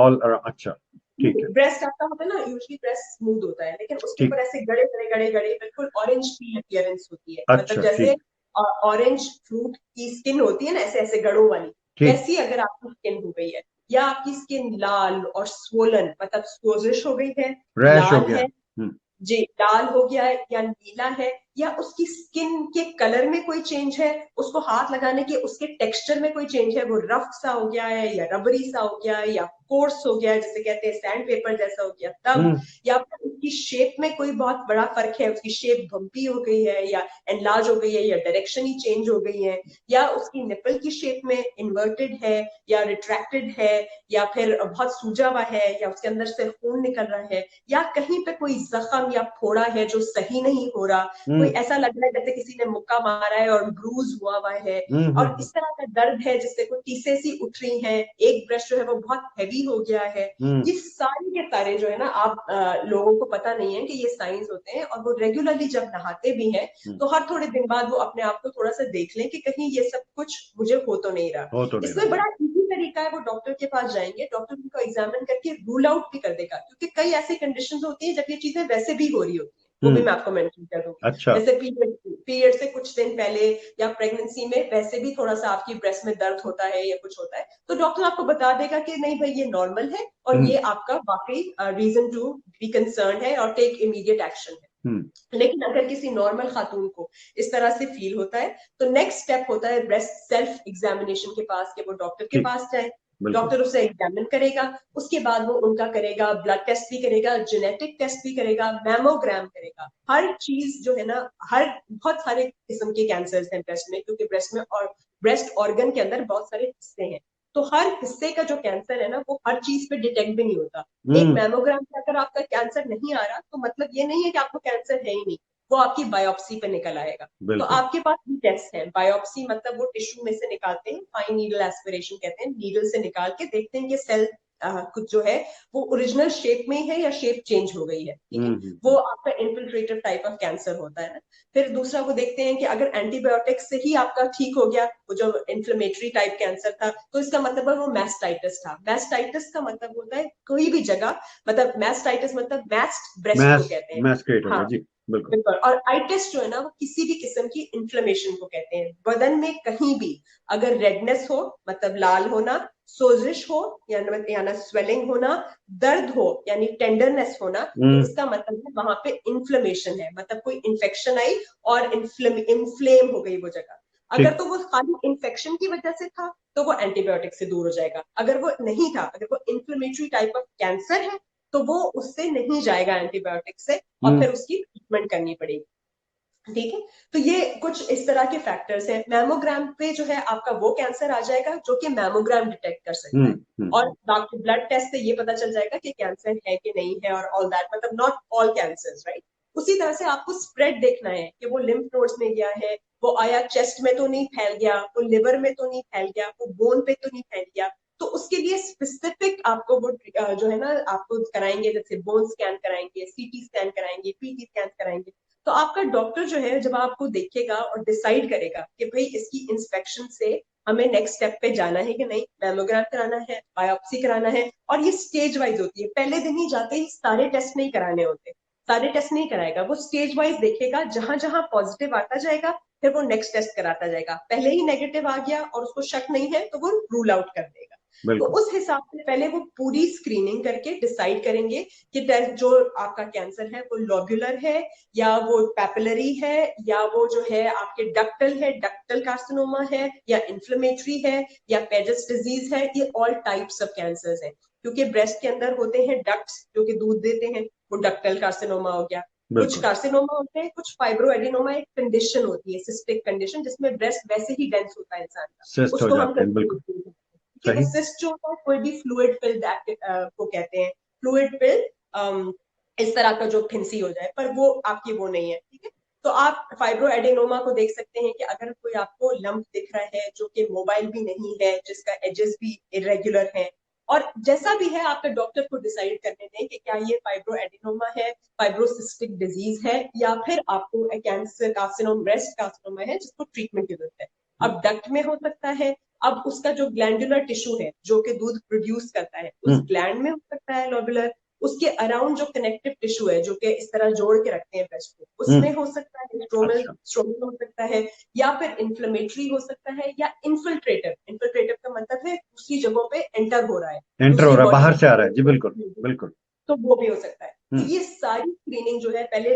ऑल? अच्छा, ठीक है. ब्रेस्ट आपका होता है ना, यूजुअली ब्रेस्ट स्मूथ होता है, लेकिन उसके ठीक. ऊपर ऐसे गड़े गड़े गड़े गड़े बिल्कुल ऑरेंज की अपीयरेंस होती है, मतलब अच्छा, जैसे ठीक. ऑरेंज फ्रूट की स्किन होती है ना, ऐसे ऐसे गड़ों वाली, ठीक. वैसी अगर आपकी स्किन हो गई है, या आपकी स्किन लाल और स्वोलन, मतलब सोजिश हो गई है, रैश हो लाल गया है, है. जी लाल हो गया है या नीला है, या उसकी स्किन के कलर में कोई चेंज है, उसको हाथ लगाने के उसके टेक्सचर में कोई चेंज है, वो रफ सा हो गया है या रबरी सा हो गया है या कोर्स हो गया है जिसे कहते हैं सैंड पेपर जैसा हो गया तब, या फिर उसकी शेप में कोई बहुत बड़ा फर्क है, उसकी शेप बम्पी हो गई है या एनलार्ज हो गई है या डायरेक्शन ही चेंज हो गई है, या उसकी निपल की शेप में इन्वर्टेड है या रिट्रैक्टेड है, या फिर बहुत सूजा हुआ है, या उसके अंदर से खून निकल रहा है, या कहीं पे कोई जख्म या फोड़ा है जो सही नहीं हो रहा, कोई ऐसा लग रहा है जैसे किसी ने मुक्का मारा है और ब्रूज हुआ हुआ है, और इस तरह का दर्द है जिससे कोई टीसे सी उठ रही है, एक ब्रेस्ट जो है वो बहुत हैवी हो गया है. ये सारे के सारे जो है ना, आप लोगों को पता नहीं है कि ये साइंस होते हैं, और वो रेगुलरली जब नहाते भी हैं तो हर थोड़े दिन बाद वो अपने आप को थोड़ा सा देख लें कि कहीं ये सब कुछ मुझे हो तो नहीं रहा. हो तो नहीं इसमें रहा. बड़ा इजी तरीका है, वो डॉक्टर के पास जाएंगे, डॉक्टर उनको एग्जामिन करके रूल आउट भी कर देगा, क्योंकि कई ऐसी कंडीशंस होती है जब ये चीजें वैसे भी हो रही होती है, वो भी मैं आपको मेंशन कर दूंगी. अच्छा. जैसे पीरियड से कुछ दिन पहले या प्रेगनेंसी में वैसे भी थोड़ा सा आपकी ब्रेस्ट में दर्द होता है या कुछ होता है, तो डॉक्टर आपको बता देगा कि नहीं भाई ये नॉर्मल है और ये आपका वाकई रीजन टू बी कंसर्न है और टेक इमीडिएट एक्शन है. लेकिन अगर किसी नॉर्मल खातून को इस तरह से फील होता है तो नेक्स्ट स्टेप होता है ब्रेस्ट सेल्फ एग्जामिनेशन के पास, कि वो डॉक्टर के ठीक. पास जाए. बिल्कुल। डॉक्टर उसे एग्जामिन करेगा, उसके बाद वो उनका करेगा, ब्लड टेस्ट भी करेगा, जेनेटिक टेस्ट भी करेगा, मैमोग्राम करेगा, हर चीज जो है ना, हर बहुत सारे किस्म के कैंसर हैं ब्रेस्ट में, क्योंकि ब्रेस्ट में और ब्रेस्ट ऑर्गन के अंदर बहुत सारे हिस्से हैं, तो हर हिस्से का जो कैंसर है ना वो हर चीज पे डिटेक्ट भी नहीं होता। एक मैमोग्राम से अगर आपका कैंसर नहीं आ रहा तो मतलब ये नहीं है कि आपको कैंसर है ही नहीं, वो आपकी बायोप्सी पे निकल आएगा। तो बिल्कुल। आपके पास भी टेस्ट है, बायोप्सी मतलब वो टिश्यू में से निकालते हैं, फाइन नीडल एस्पिरेशन कहते हैं, नीडल से निकाल के देखते हैं कि सेल कुछ जो है वो ओरिजिनल शेप में ही है या शेप चेंज हो गई है, ठीक है। वो आपका इन्फिल्ट्रेटिव टाइप ऑफ कैंसर होता है ना। फिर दूसरा वो देखते हैं कि अगर एंटीबायोटिक्स से ही आपका ठीक हो गया वो जो इन्फ्लेमेटरी टाइप कैंसर था, तो इसका मतलब है वो मैस्टाइटिस था। मैस्टाइटिस का मतलब होता है कोई भी जगह, मतलब मैस्टाइटिस मतलब मैस्ट ब्रेस्ट को मैस कहते हैं। मैस क्रिएट हो गया हाँ, जी। बिल्कुल। बिल्कुल। और आई टेस्ट जो है ना वो किसी भी किस्म की इन्फ्लेमेशन को कहते हैं, बदन में कहीं भी अगर रेडनेस हो मतलब लाल होना, सोजिश हो यानी स्वेलिंग होना, दर्द हो यानी टेंडरनेस होना, तो इसका मतलब है वहां पे इन्फ्लेमेशन है, मतलब कोई इन्फेक्शन आई और इन्फ्लेम हो गई वो जगह। अगर ठीक। तो वो खाली इन्फेक्शन की वजह से था तो वो एंटीबायोटिक से दूर हो जाएगा, अगर वो नहीं था, अगर वो इन्फ्लेमेटरी टाइप ऑफ कैंसर है तो वो उससे नहीं जाएगा एंटीबायोटिक से, और फिर उसकी ट्रीटमेंट करनी पड़ेगी, ठीक है। तो ये कुछ इस तरह के फैक्टर्स हैं। मैमोग्राम पे जो है आपका वो कैंसर आ जाएगा जो कि मैमोग्राम डिटेक्ट कर सकता है, और डॉक्टर ब्लड टेस्ट से ये पता चल जाएगा कि कैंसर है कि नहीं है, और ऑल दैट, मतलब नॉट ऑल कैंसर्स, राइट। उसी तरह से आपको स्प्रेड देखना है कि वो लिम्फ नोड्स में गया है, वो आया चेस्ट में तो नहीं फैल गया, वो लिवर में तो नहीं फैल गया, वो बोन पे तो नहीं फैल गया। तो उसके लिए स्पेसिफिक आपको वो जो है ना आपको कराएंगे, जैसे बोन स्कैन कराएंगे, सीटी स्कैन कराएंगे, पीटी स्कैन कराएंगे। तो आपका डॉक्टर जो है जब आपको देखेगा और डिसाइड करेगा कि भाई इसकी इंस्पेक्शन से हमें नेक्स्ट स्टेप पे जाना है कि नहीं, मैमोग्राम कराना है, बायोप्सी कराना है, और ये स्टेज वाइज होती है, पहले दिन ही जाते ही सारे टेस्ट नहीं कराने होते, सारे टेस्ट नहीं कराएगा, वो स्टेज वाइज देखेगा, जहां जहां पॉजिटिव आता जाएगा फिर वो नेक्स्ट टेस्ट कराता जाएगा, पहले ही नेगेटिव आ गया और उसको शक नहीं है तो वो रूल आउट कर देगा। तो बिल्कुल। उस हिसाब से पहले वो पूरी स्क्रीनिंग करके डिसाइड करेंगे कि जो आपका कैंसर है वो लोब्यूलर है, या वो पैपिलरी है, या वो जो है आपके डक्टल है, डक्टल कार्सिनोमा है, या इन्फ्लेमेटरी है, या पेजेस डिजीज है, ये ऑल टाइप्स ऑफ कैंसर्स हैं। क्योंकि ब्रेस्ट के अंदर होते हैं डक्ट्स जो कि दूध देते हैं, वो डक्टल कार्सिनोमा हो गया। कुछ बिल्कुल। कार्सिनोमा होते हैं, कुछ फाइब्रोएडिनोमा, एक कंडीशन होती है, सिस्टिक कंडीशन, जिसमें ब्रेस्ट वैसे ही डेंस होता है इंसान का, सिस्ट हो उसको हम जाते हैं, कभी बिल्कुल। नहीं देखते, कि वो सही। सिस्ट जो होता है कोई भी फ्लूइड फिल्ड को कहते हैं, फ्लूइड फिल्ड, इस तरह का जो फिंसी हो जाए, पर वो आपकी वो नहीं है, ठीक है। तो आप फाइब्रो एडिनोमा को देख सकते हैं कि अगर कोई आपको लंप दिख रहा है जो कि मोबाइल भी नहीं है, जिसका एजेस भी इरेगुलर है, और जैसा भी है आपके डॉक्टर को डिसाइड करने दें कि क्या ये फाइब्रो एडिनोमा है, फाइब्रोसिस्टिक डिजीज है, या फिर आपको कैंसर कार्सिनोमा, ब्रेस्ट कार्सिनोमा है जिसको ट्रीटमेंट की जरूरत है। अब डक्ट में हो सकता है, अब उसका जो ग्लैंडुलर टिश्यू है जो कि दूध प्रोड्यूस करता है उस ग्लैंड में हो सकता है लोबुलर, उसके अराउंड जो कनेक्टिव टिश्यू है जो कि इस तरह जोड़ के रखते हैं ब्रेस्ट को, उसमें हो सकता है, स्ट्रोमल अच्छा। स्ट्रोमल हो सकता है, या फिर इन्फ्लेमेटरी हो सकता है, या इन्फिल्ट्रेटिव, इन्फिल्ट्रेटिव का मतलब है दूसरी जगहों पे एंटर हो रहा है, एंटर हो दूसरी रहा है, बॉडी बाहर से आ रहा है जी, बिल्कुल। में, बिल्कुल। तो वो भी हो सकता है। तो हम्म। ये सारी स्क्रीनिंग जो है पहले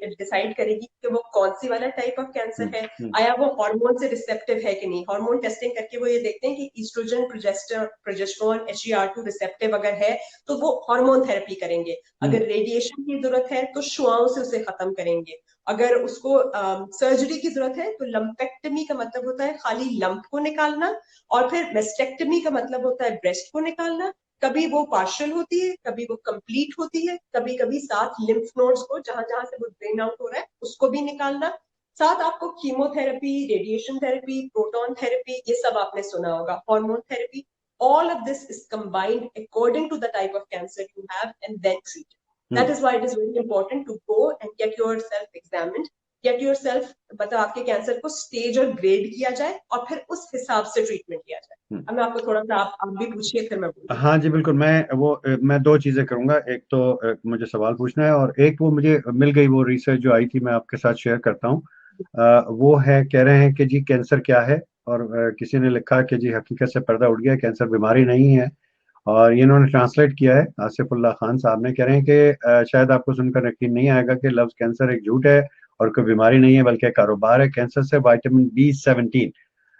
डिसाइड करेगी कि वो कौन सी वाला टाइप ऑफ कैंसर है, आया वो हार्मोन से रिसेप्टिव है कि नहीं, हार्मोन टेस्टिंग करके वो ये देखते हैं कि ईस्ट्रोजन, प्रोजेस्टेरोन, HER2 रिसेप्टिव अगर है तो वो हार्मोन थेरेपी करेंगे, अगर रेडिएशन की जरूरत है तो शुआओं से उसे खत्म करेंगे, अगर उसको सर्जरी की जरूरत है तो लंपेक्टमी का मतलब होता है खाली लंप को निकालना, और फिर मेस्टेक्टमी का मतलब होता है ब्रेस्ट को निकालना। कभी वो पार्शियल होती है, कभी वो कंप्लीट होती है, कभी कभी साथ लिम्फ नोड्स को जहां जहां से वो ड्रेन आउट हो रहा है उसको भी निकालना, साथ आपको chemotherapy, radiation therapy, proton therapy, ये सब आपने सुना होगा, hormone therapy, all of this is combined according to the type of cancer you have and then treated. That is why it is very important to go and get yourself examined, get yourself, मतलब आपके cancer को stage और grade किया जाए और फिर उस हिसाब से ट्रीटमेंट किया जाए। अब मैं आपको थोड़ा सा आप भी पूछिए फिर मैं बोलूँ। हाँ जी, बिल्कुल। मैं दो चीजें करूंगा। एक तो मुझे सवाल पूछना है, और एक वो मुझे मिल गई वो रिसर्च जो आई थी, मैं आपके साथ शेयर करता हूँ। वो है, कह रहे हैं कि जी कैंसर क्या है, और किसी ने लिखा कि जी हकीकत से पर्दा उठ गया, कैंसर बीमारी नहीं है। और ये इन्होंने ट्रांसलेट किया है आसिफुल्लाह खान साहब ने। कह रहे हैं कि शायद आपको सुनकर यकीन नहीं आएगा कि लफ्ज कैंसर एक झूठ है और कोई बीमारी नहीं है, बल्कि एक कारोबार है। कैंसर से विटामिन B17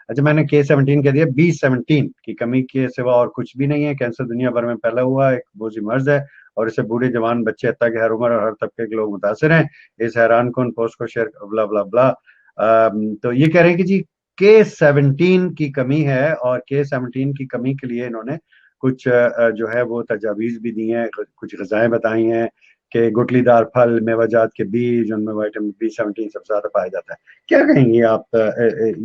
अच्छा, मैंने K17 कह दिया, B17 की कमी के सिवा और कुछ भी नहीं है। कैंसर दुनिया भर में फैला हुआ एक बोझी मर्ज है, और इसे बूढ़े जवान बच्चे हत्या के हर उम्र और हर तबके के लोग मुतासर हैं। इस हैरान कौन पोस्ट को शेयर ब्ला ब्ला ब्ला। तो ये कह रहे हैं कि जी K17 की कमी है, और K17 की कमी के लिए इन्होंने कुछ जो है वो तजावीज भी दी हैं, कुछ गजाएं बताई हैं कि गुठलीदार फल, मेवाजात के बीज, उनमें विटामिन B17 सबसे ज्यादा पाया जाता है। क्या कहेंगी आप?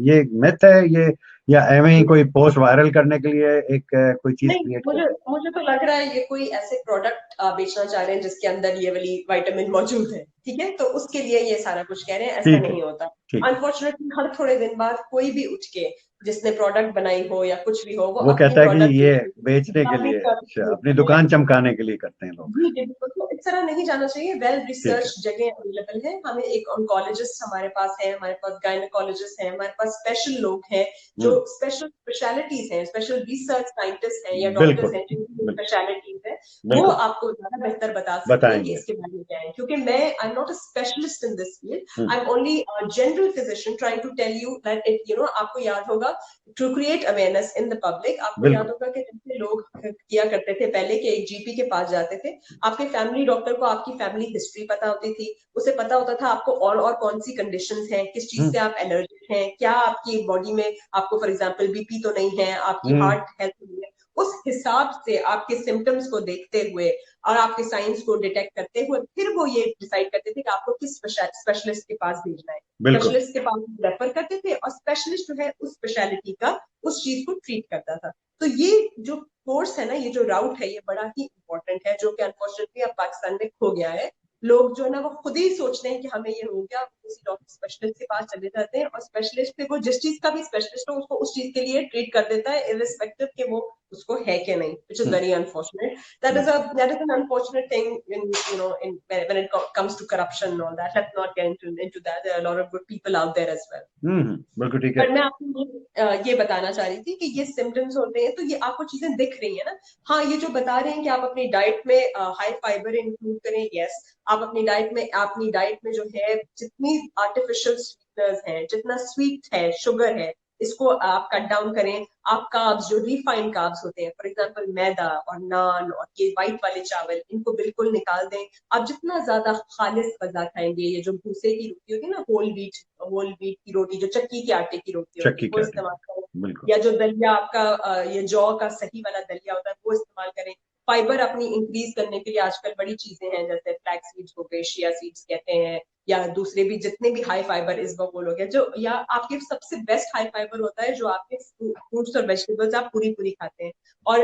ये मिथ है ये, या एवं ही कोई पोस्ट वायरल करने के लिए एक कोई चीज नहीं, क्रिएट मुझे करते हैं? मुझे तो लग रहा है ये कोई ऐसे प्रोडक्ट बेचना चाह रहे हैं जिसके अंदर ये वाली विटामिन मौजूद है, ठीक है, तो उसके लिए ये सारा कुछ कह रहे हैं, ऐसा ठीक है, नहीं होता। ठीक है। अनफॉर्चुनेटली हर थोड़े दिन बाद कोई भी उठ के जिसने प्रोडक्ट बनाई हो या कुछ भी हो, वो वो अपनी कहता है कि प्रोडक्ट ये बेचने के लिए बेचने के अपनी लिए, अच्छा, अपनी करने दुकान लगते हैं। चमकाने के लिए करते हैं लोग। जी, बिल्कुल, तो इस तरह नहीं जाना चाहिए। वेल ठीक है। रिसर्च जगह अवेलेबल है, हमें एक ऑन्कोलॉजिस्ट हमारे पास है, हमारे पास गायनेकोलॉजिस्ट है, हमारे पास स्पेशल लोग हैं जो हम्म। स्पेशल स्पेशलिटीज हैं, स्पेशल रिसर्च साइंटिस्ट हैं या डॉक्टर्स बिल्कुल, हैं जिनकी बिल्कुल, स्पेशलिटीज है, वो बिल्कुल आपको ज्यादा बेहतर बता सकते हैं कि बताएंगे। इसके बारे में क्या है। क्योंकि मैं I am not a specialist in this field, hmm. I am only general physician trying to tell you that it, आपको याद होगा, to create awareness in the public, आपको याद बिल्कुल। होगा कि जैसे लोग किया करते थे पहले के एक जीपी के पास जाते थे, आपके फैमिली डॉक्टर को आपकी फैमिली हिस्ट्री पता होती थी, उसे पता होता था आपको और कौन सी कंडीशंस हैं, किस चीज हम्म। से आप एलर्जिक हैं, क्या आपकी बॉडी में, आपको फॉर एग्जांपल बीपी तो नहीं है, आपकी हम्म। हार्ट हेल्थ नहीं है। उस हिसाब से आपके सिम्टम्स को देखते हुए और आपके साइंस को डिटेक्ट करते हुए फिर वो ये डिसाइड करते थे कि आपको किस स्पेशलिस्ट के पास भेजना है। बिल्कुल। स्पेशलिस्ट के पास रेफर करते थे और स्पेशलिस्ट जो है उस स्पेशलिटी का उस चीज को ट्रीट करता था। तो ये जो कोर्स है ना, ये जो राउट है, ये बड़ा ही इंपॉर्टेंट है, जो कि अनफॉर्चुनेटली अब पाकिस्तान में खो गया है। लोग जो है ना वो खुद ही सोचते हैं कि हमें ये हो गया, किसी डॉक्टर स्पेशलिस्ट के पास चले जाते हैं और स्पेशलिस्ट पे वो जिस चीज का भी स्पेशलिस्ट हो उसको उस चीज के लिए ट्रीट कर देता है, इरिस्पेक्टिव कि वो उसको है कि नहीं, which is hmm. Very unfortunate. That is an unfortunate thing in when it comes to corruption and all that. Let's not get into that. There are a lot of good people out there as well. बिल्कुल ठीक है। पर मैं आपको ये बताना चाह रही थी कि ये सिम्टम्स होते हैं तो ये आपको चीजें दिख रही है ना। हाँ, ये जो बता रहे हैं कि आप अपनी डाइट में हाई फाइबर इंक्लूड करें, यस, आप अपनी डाइट में जो है जितनी आर्टिफिशियल स्वीटनर्स हैं, जितना स्वीट है, शुगर है, इसको आप कट डाउन करें। आप कार्ब्स, जो रिफाइंड कार्ब्स होते हैं, फॉर एग्जांपल मैदा और नान और ये व्हाइट वाले चावल, इनको बिल्कुल निकाल दें। आप जितना ज्यादा खालिस गजा खाएंगे, ये जो भूसे की रोटी होती है ना, होल व्हीट की रोटी, जो चक्की के आटे की रोटी होती चक्की है, वो क्या थी? इस्तेमाल करें। बिल्कुल। या जो दलिया आपका ये जौ का सही वाला दलिया होता है, वो इस्तेमाल करें। फाइबर अपनी इंक्रीज करने के लिए आजकल बड़ी चीजें हैं, जैसे फ्लैक्स सीड्स हो गए, शिया सीड्स कहते हैं, या दूसरे भी जितने भी हाई फाइबर इसबगोल हो गया, जो या आपके सबसे बेस्ट हाई फाइबर होता है जो आपके फ्रूट्स और वेजिटेबल्स आप पूरी पूरी खाते हैं। और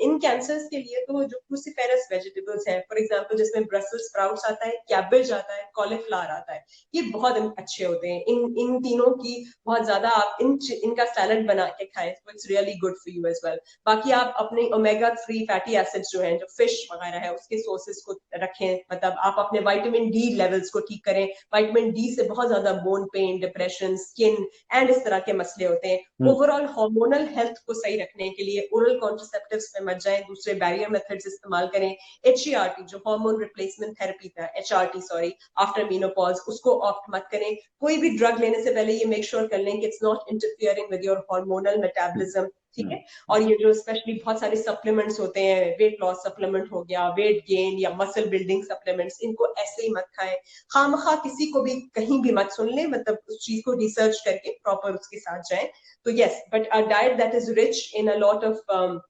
इन कैंसर्स के लिए तो जो क्रूसीफेरस वेजिटेबल्स है, फॉर एग्जांपल जिसमें ब्रसेल्स स्प्राउट्स आता है, कैबेज आता है, कॉलीफ्लावर आता है, ये बहुत अच्छे होते हैं। इन इन तीनों की बहुत ज्यादा आप इनका सैलड बना के खाएं, तो it's really good for you as well. बाकी आप अपने ओमेगा 3 फैटी एसिड्स जो हैं, जो फिश वगैरह है, उसके सोर्सेज को रखें, मतलब आप अपने विटामिन डी लेवल्स को ठीक करें। विटामिन डी से बहुत ज्यादा bone pen, depression, skin and इस तरह के मसले होते हैं। ओवरऑल हार्मोनल हेल्थ को सही रखने के लिए ओरल कॉन्ट्रासेप्टिव्स में मत जाएं, दूसरे बैरियर मेथड्स इस्तेमाल करें। HERT, जो हार्मोन रिप्लेसमेंट थेरेपी था, HRT सॉरी, आफ्टर मीनोपॉज, उसको ऑप्ट मत करें। कोई भी ड्रग लेने से पहले ये मेक श्योर कर लें कि it's not interfering with your hormonal metabolism, ठीक है। और ये जो स्पेशली बहुत सारे सप्लीमेंट्स होते हैं, वेट लॉस सप्लीमेंट हो गया, वेट गेन या मसल बिल्डिंग सप्लीमेंट्स, इनको ऐसे ही मत खाएं। खामखा किसी को भी कहीं भी मत सुन ले, मतलब उस चीज को रिसर्च करके प्रॉपर उसके साथ जाएं। तो yes, but a diet that is rich in a lot of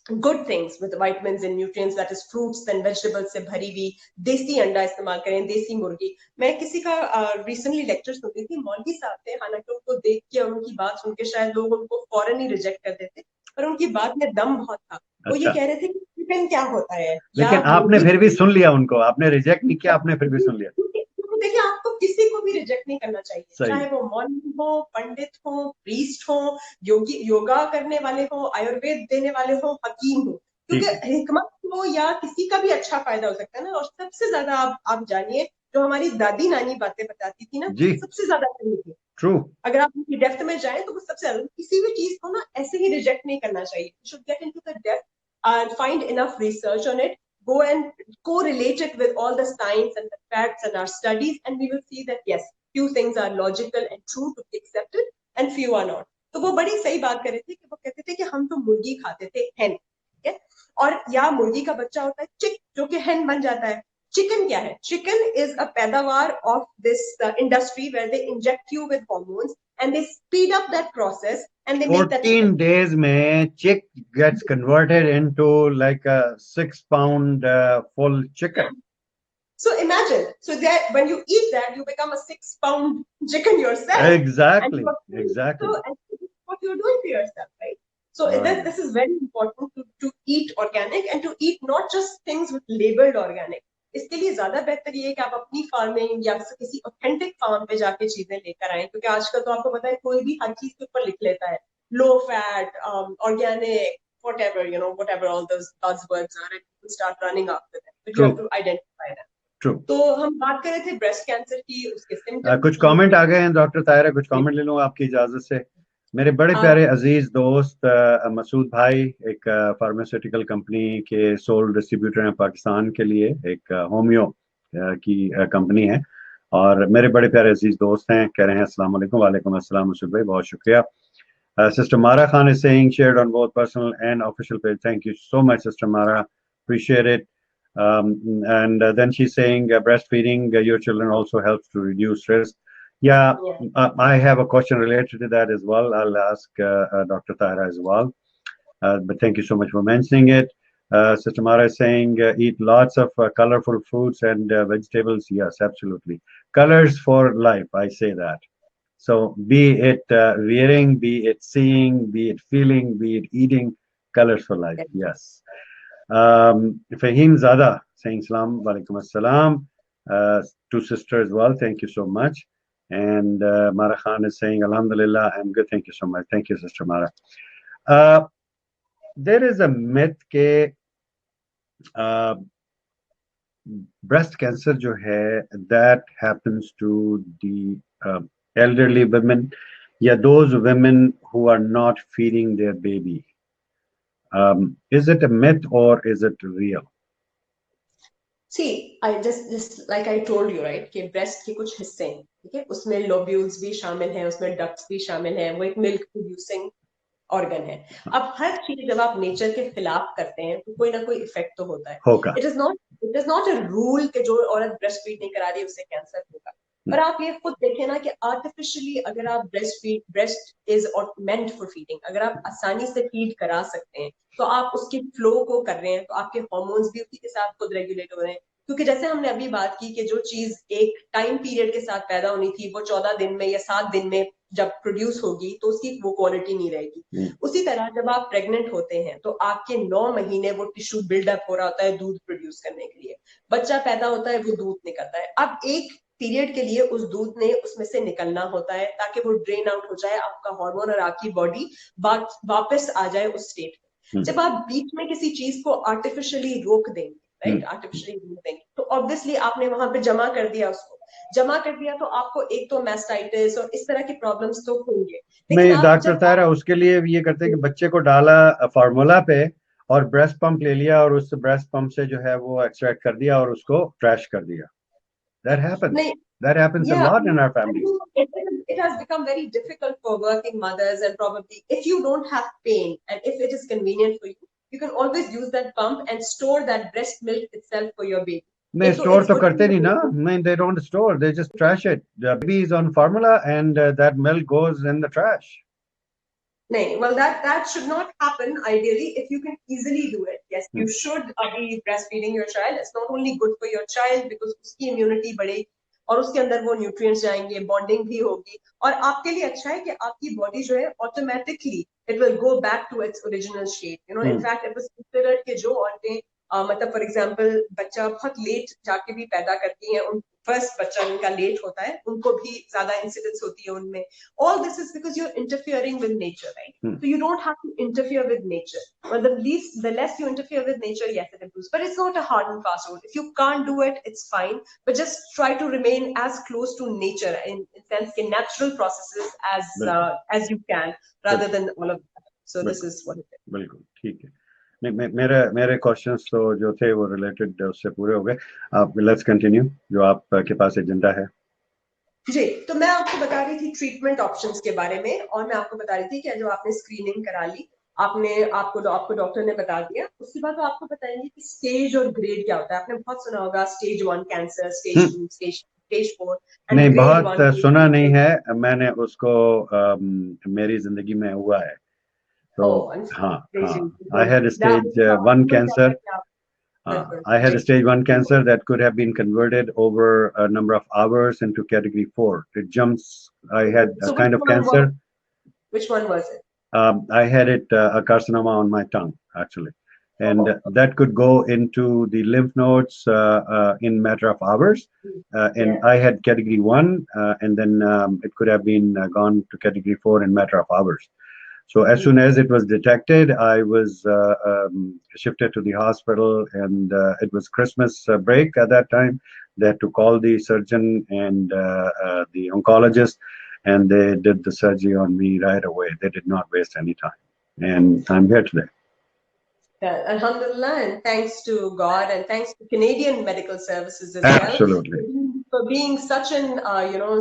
good things with vitamins and nutrients, that is fruits and vegetables से भरी हुई, देसी अंडा इस्तेमाल करें, देसी मुर्गी। मैं किसी का रिसेंटली लेक्चर सुन रही थी, मौलवी साहब थे, हालांकि उनको देख के और उनकी बात सुन के शायद लोग उनको फौरन ही रिजेक्ट कर देते, पर उनकी बात में दम बहुत था। वो ये अच्छा, कह रहे थे कि चिकन क्या होता है या लेकिन आपने मुर्गी। फिर भी सुन लिया उनको, आपने रिजेक्ट नहीं किया, आपने फिर भी सुन लिया। देखिए, आपको किसी को भी रिजेक्ट नहीं करना चाहिए, सही। चाहे वो मौलवी हो, पंडित हो, प्रीस्ट हो, योगी, योगा करने वाले हो, आयुर्वेद देने वाले हो, हकीम हो, क्योंकि ठीक है। हिकमत हो या किसी का भी अच्छा फायदा हो सकता है ना। और सबसे ज्यादा आप जानिए, जो हमारी दादी नानी बातें बताती थी ना, जी। सबसे ज्यादा सही थी। ट्रू। अगर आप उनकी डेप्थ में जाएं तो वो सबसे ज्यादा, किसी भी चीज को ना ऐसे ही रिजेक्ट नहीं करना चाहिए, should get into the depth and find enough research on it, go and correlate it with all the science and the facts and our studies, and we will see that yes, few things are logical and true to be accepted and few are not. तो वो बड़ी सही बात कर रहे थे कि वो कहते थे कि हम तो मुर्गी खाते थे, hen, ठीक है, और या मुर्गी का बच्चा होता है चिक, जो कि hen बन जाता है। चिकन क्या है? चिकन इज अ पैदावार of this industry where they inject you with hormones and they speed up that process and they make that 14 chicken. days में chick gets converted into like a 6 pound full chicken. So imagine, so that when you eat that, you become a 6 pound chicken yourself, and you Exactly, are so, exactly. and this is what you're doing to yourself, right? So हाँ, this is very important to eat organic and to eat not just things with labeled organic. इसके लिए ज्यादा बेहतर ये है कि आप अपनी फार्मिंग या किसी ऑथेंटिक फार्म पे जाके चीजें लेकर आए, क्योंकि आजकल तो आपको पता है कोई भी हर चीज के ऊपर लिख लेता है, low fat, organic, whatever all those buzzwords are, and people start running after them. But you have true, to identify them. true. तो हम बात कर रहे थे ब्रेस्ट कैंसर की, उसके सिम्टम्स कुछ की। कमेंट आ गए हैं डॉक्टर ताहिरा, कुछ कमेंट ले लूँ आपकी इजाजत से। मेरे बड़े आप प्यारे अजीज दोस्त मसूद भाई, एक फार्मास्यूटिकल कंपनी के सोल डिस्ट्रीब्यूटर हैं पाकिस्तान के लिए, एक होम्यो की कंपनी है, और मेरे बड़े प्यारे अजीज दोस्त हैं, कह रहे हैं अस्सलाम वालेकुम। वालेकुम अस्सलाम मसूद भाई, बहुत शुक्रिया। Sister Mara Khan is saying shared on both personal and official page. Thank you so much, Sister Mara. Appreciate it. And then she's saying breastfeeding your children also helps to reduce risk. Yeah, yeah, I have a question related to that as well. I'll ask Dr. Tahira as well. But thank you so much for mentioning it. Sister Mara is saying eat lots of colorful fruits and vegetables. Yes, absolutely. Colors for life. I say that. So be it wearing, be it seeing, be it feeling, be it eating, colors for life. Yes. Fahim Zada saying salam, walaikum assalam. To sister as well. Thank you so much. And Mara Khan is saying alhamdulillah, I'm good. Thank you so much. Thank you, Sister Mara. Uh, there is a myth ke uh, breast cancer जो है that happens to the elderly women, yeah, those women who are not feeding their baby. Is it a myth or is it real? see, I just like I told you, right, कि breast के कुछ हिस्से हैं, ठीक है, उसमें lobules भी शामिल हैं, उसमें डक्ट्स भी शामिल हैं, वो एक मिल्क प्रोड्यूसिंग ऑर्गन है। अब हर चीज जब आप नेचर के खिलाफ करते हैं तो कोई ना कोई इफेक्ट तो होता है। होगा। It is not a rule कि जो औरत ब्रेस्ट फीड नहीं करा रही उसे कैंसर होगा। पर आप ये खुद देखें ना कि आर्टिफिशियली अगर आप breast is meant for feeding, अगर आप आसानी से फीड करा सकते हैं तो आप उसके फ्लो को कर रहे हैं, तो आपके हार्मोन्स भी उसी के साथ खुद रेगुलेट हो रहे हैं। क्योंकि जैसे हमने अभी बात की कि जो चीज एक टाइम पीरियड के साथ पैदा होनी थी वो 14 दिन में या 7 दिन में जब प्रोड्यूस होगी तो उसकी वो क्वालिटी नहीं रहेगी। उसी तरह जब आप प्रेग्नेंट होते हैं तो आपके 9 महीने वो टिश्यू बिल्डअप हो रहा होता है दूध प्रोड्यूस करने के लिए। बच्चा पैदा होता है, वो दूध निकलता है। अब एक पीरियड के लिए उस दूध ने उसमें से निकलना होता है ताकि वो ड्रेन आउट हो जाए, आपका हार्मोन और आपकी बॉडी वापस आ जाए उस स्टेट में। जब आप बीच में किसी चीज को आर्टिफिशियली रोक देंगे, राइट, आर्टिफिशियली रोक देंगे, तो ऑब्वियसली आपने वहां पे जमा कर दिया, उसको जमा कर दिया तो आपको एक तो मैस्टाइटिस और इस तरह की प्रॉब्लम्स तो होंगे। लेकिन नहीं आप डॉक्टर जब तारा, उसके लिए ये करते हैं कि बच्चे को डाला फार्मूला पे और ब्रेस्ट पंप ले लिया और उस ब्रेस्ट पंप से जो है वो एक्सट्रैक्ट कर दिया और उसको ट्रैश कर दिया। That happens. नहीं, That happens a yeah, lot in our I families. mean, it has become very difficult for working mothers, and probably if you don't have pain and if it is convenient for you, you can always use that pump and store that breast milk itself for your baby. नहीं, एक तो store it's तो good for करते your नहीं ना। baby. नहीं, they don't store, they just trash it. The baby is on formula and that milk goes in the trash. No, well, that should not happen. Ideally, if you can easily do it, yes, you should be breastfeeding your child. It's not only good for your child because उसकी immunity बढ़ेगी और उसके अंदर वो nutrients जाएंगे, bonding भी होगी, और आपके लिए अच्छा है कि आपकी body जो है automatically it will go back to its original shape. In fact, it was considered कि जो औरतें मतलब फॉर एग्जाम्पल बच्चा बहुत लेट जाके भी पैदा करती हैं, उन फर्स्ट बच्चा उनका लेट होता है, उनको भी ज्यादा इंसिडेंस होती है उनमें। All this is because you're interfering with nature, right? So you don't have to interfere with nature. Well, the less you interfere with nature, yes, it improves. But it's not a hard and fast rule. If you can't do it, it's fine. But just try to remain as close to nature in sense in natural processes as you can, rather than all of that. So this is what it is. बिल्कुल ठीक है। नहीं, मेरे questions तो जो थे वो related उससे पूरे हो गए। आप लेट्स कंटिन्यू, जो आपके पास एजेंडा है। जी, तो मैं आपको बता रही थी ट्रीटमेंट ऑप्शंस के बारे में, और मैं आपको बता रही थी कि जो आपने स्क्रीनिंग करा ली, आपको डॉक्टर ने बता दिया, उसके बाद वो आपको बताएंगे कि स्टेज और ग्रेड क्या होता है। आपने बहुत सुना होगा stage 1 cancer, stage 2, stage 4 and नहीं, ग्रेड बहुत 1, ग्रेड सुना 2, नहीं ग्रेड। है मैंने उसको। मेरी जिंदगी में हुआ है तो। ओह, हाँ, जी जी हाँ। आई बिल्कुल। हैड मैं आपको स्टेज वन बिल्कुल कैंसर। चाहूंगा कि आप बिल्कुल I had ji. a stage 1 cancer that could have been converted over a number of hours into category 4. It jumps. I had a So kind of cancer. which one was it? I had a carcinoma on my tongue, actually. And Oh, that could go into the lymph nodes in matter of hours. And yeah. I had category 1, and then it could have been gone to category 4 in matter of hours. So as soon as it was detected, I was shifted to the hospital, and it was Christmas break at that time. They had to call the surgeon and the oncologist, and they did the surgery on me right away. They did not waste any time, and I'm here today. Yeah, Alhamdulillah, and thanks to God, and thanks to Canadian medical services as well Absolutely, for being such an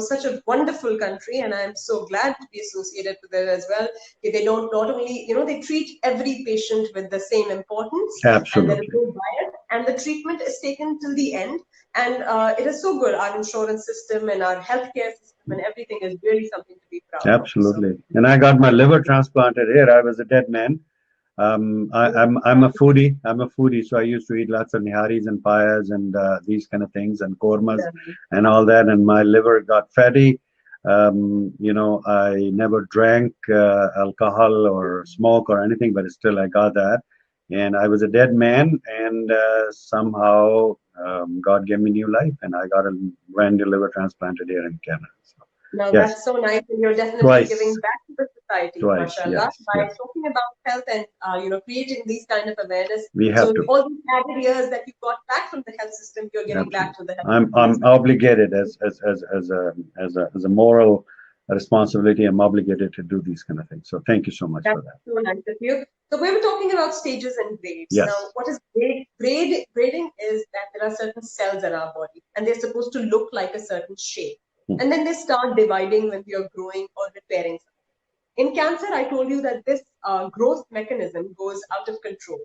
such a wonderful country, and I'm so glad to be associated with it as well. They don't not only they treat every patient with the same importance, and there is absolutely, no bias, and the treatment is taken till the end, and it is so good. Our insurance system and our healthcare system and everything is really something to be proud of. So. absolutely. And I got my liver transplanted here. I was a dead man. I'm a foodie. I'm a foodie, so I used to eat lots of niharis and payas and these kind of things and kormas and all that. And my liver got fatty. I never drank alcohol or smoke or anything, but still I got that. And I was a dead man, and somehow God gave me new life, and I got a brand new liver transplanted here in Canada. So, Now yes, that's so nice, and you're definitely twice, giving back to the society, twice. mashallah, Yes, by yes. talking about health and creating these kind of awareness. We have So to. all these added years that you got back from the health system, you're giving Absolutely. back to the health system as I'm well. obligated as a moral responsibility. I'm obligated to do these kind of things. So thank you so much That's for that. so nice of you. So we were talking about stages and grades. Now, Yes. what is grading is that there are certain cells in our body, and they're supposed to look like a certain shape, Hmm. and then they start dividing when you're growing or repairing. In cancer, I told you that this growth mechanism goes out of control.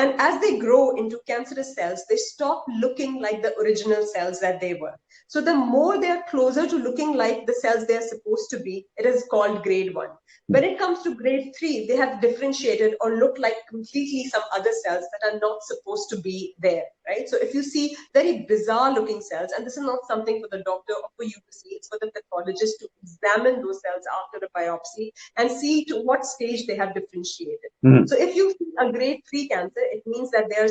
And as they grow into cancerous cells, they stop looking like the original cells that they were. So the more they're closer to looking like the cells they're supposed to be, it is called grade 1. When it comes to grade 3, they have differentiated or look like completely some other cells that are not supposed to be there, right? So if you see very bizarre looking cells, and this is not something for the doctor or for you to see, it's for the pathologist to examine those cells after a biopsy and see to what stage they have differentiated. Mhm. So if you see a grade 3 cancer, it means that their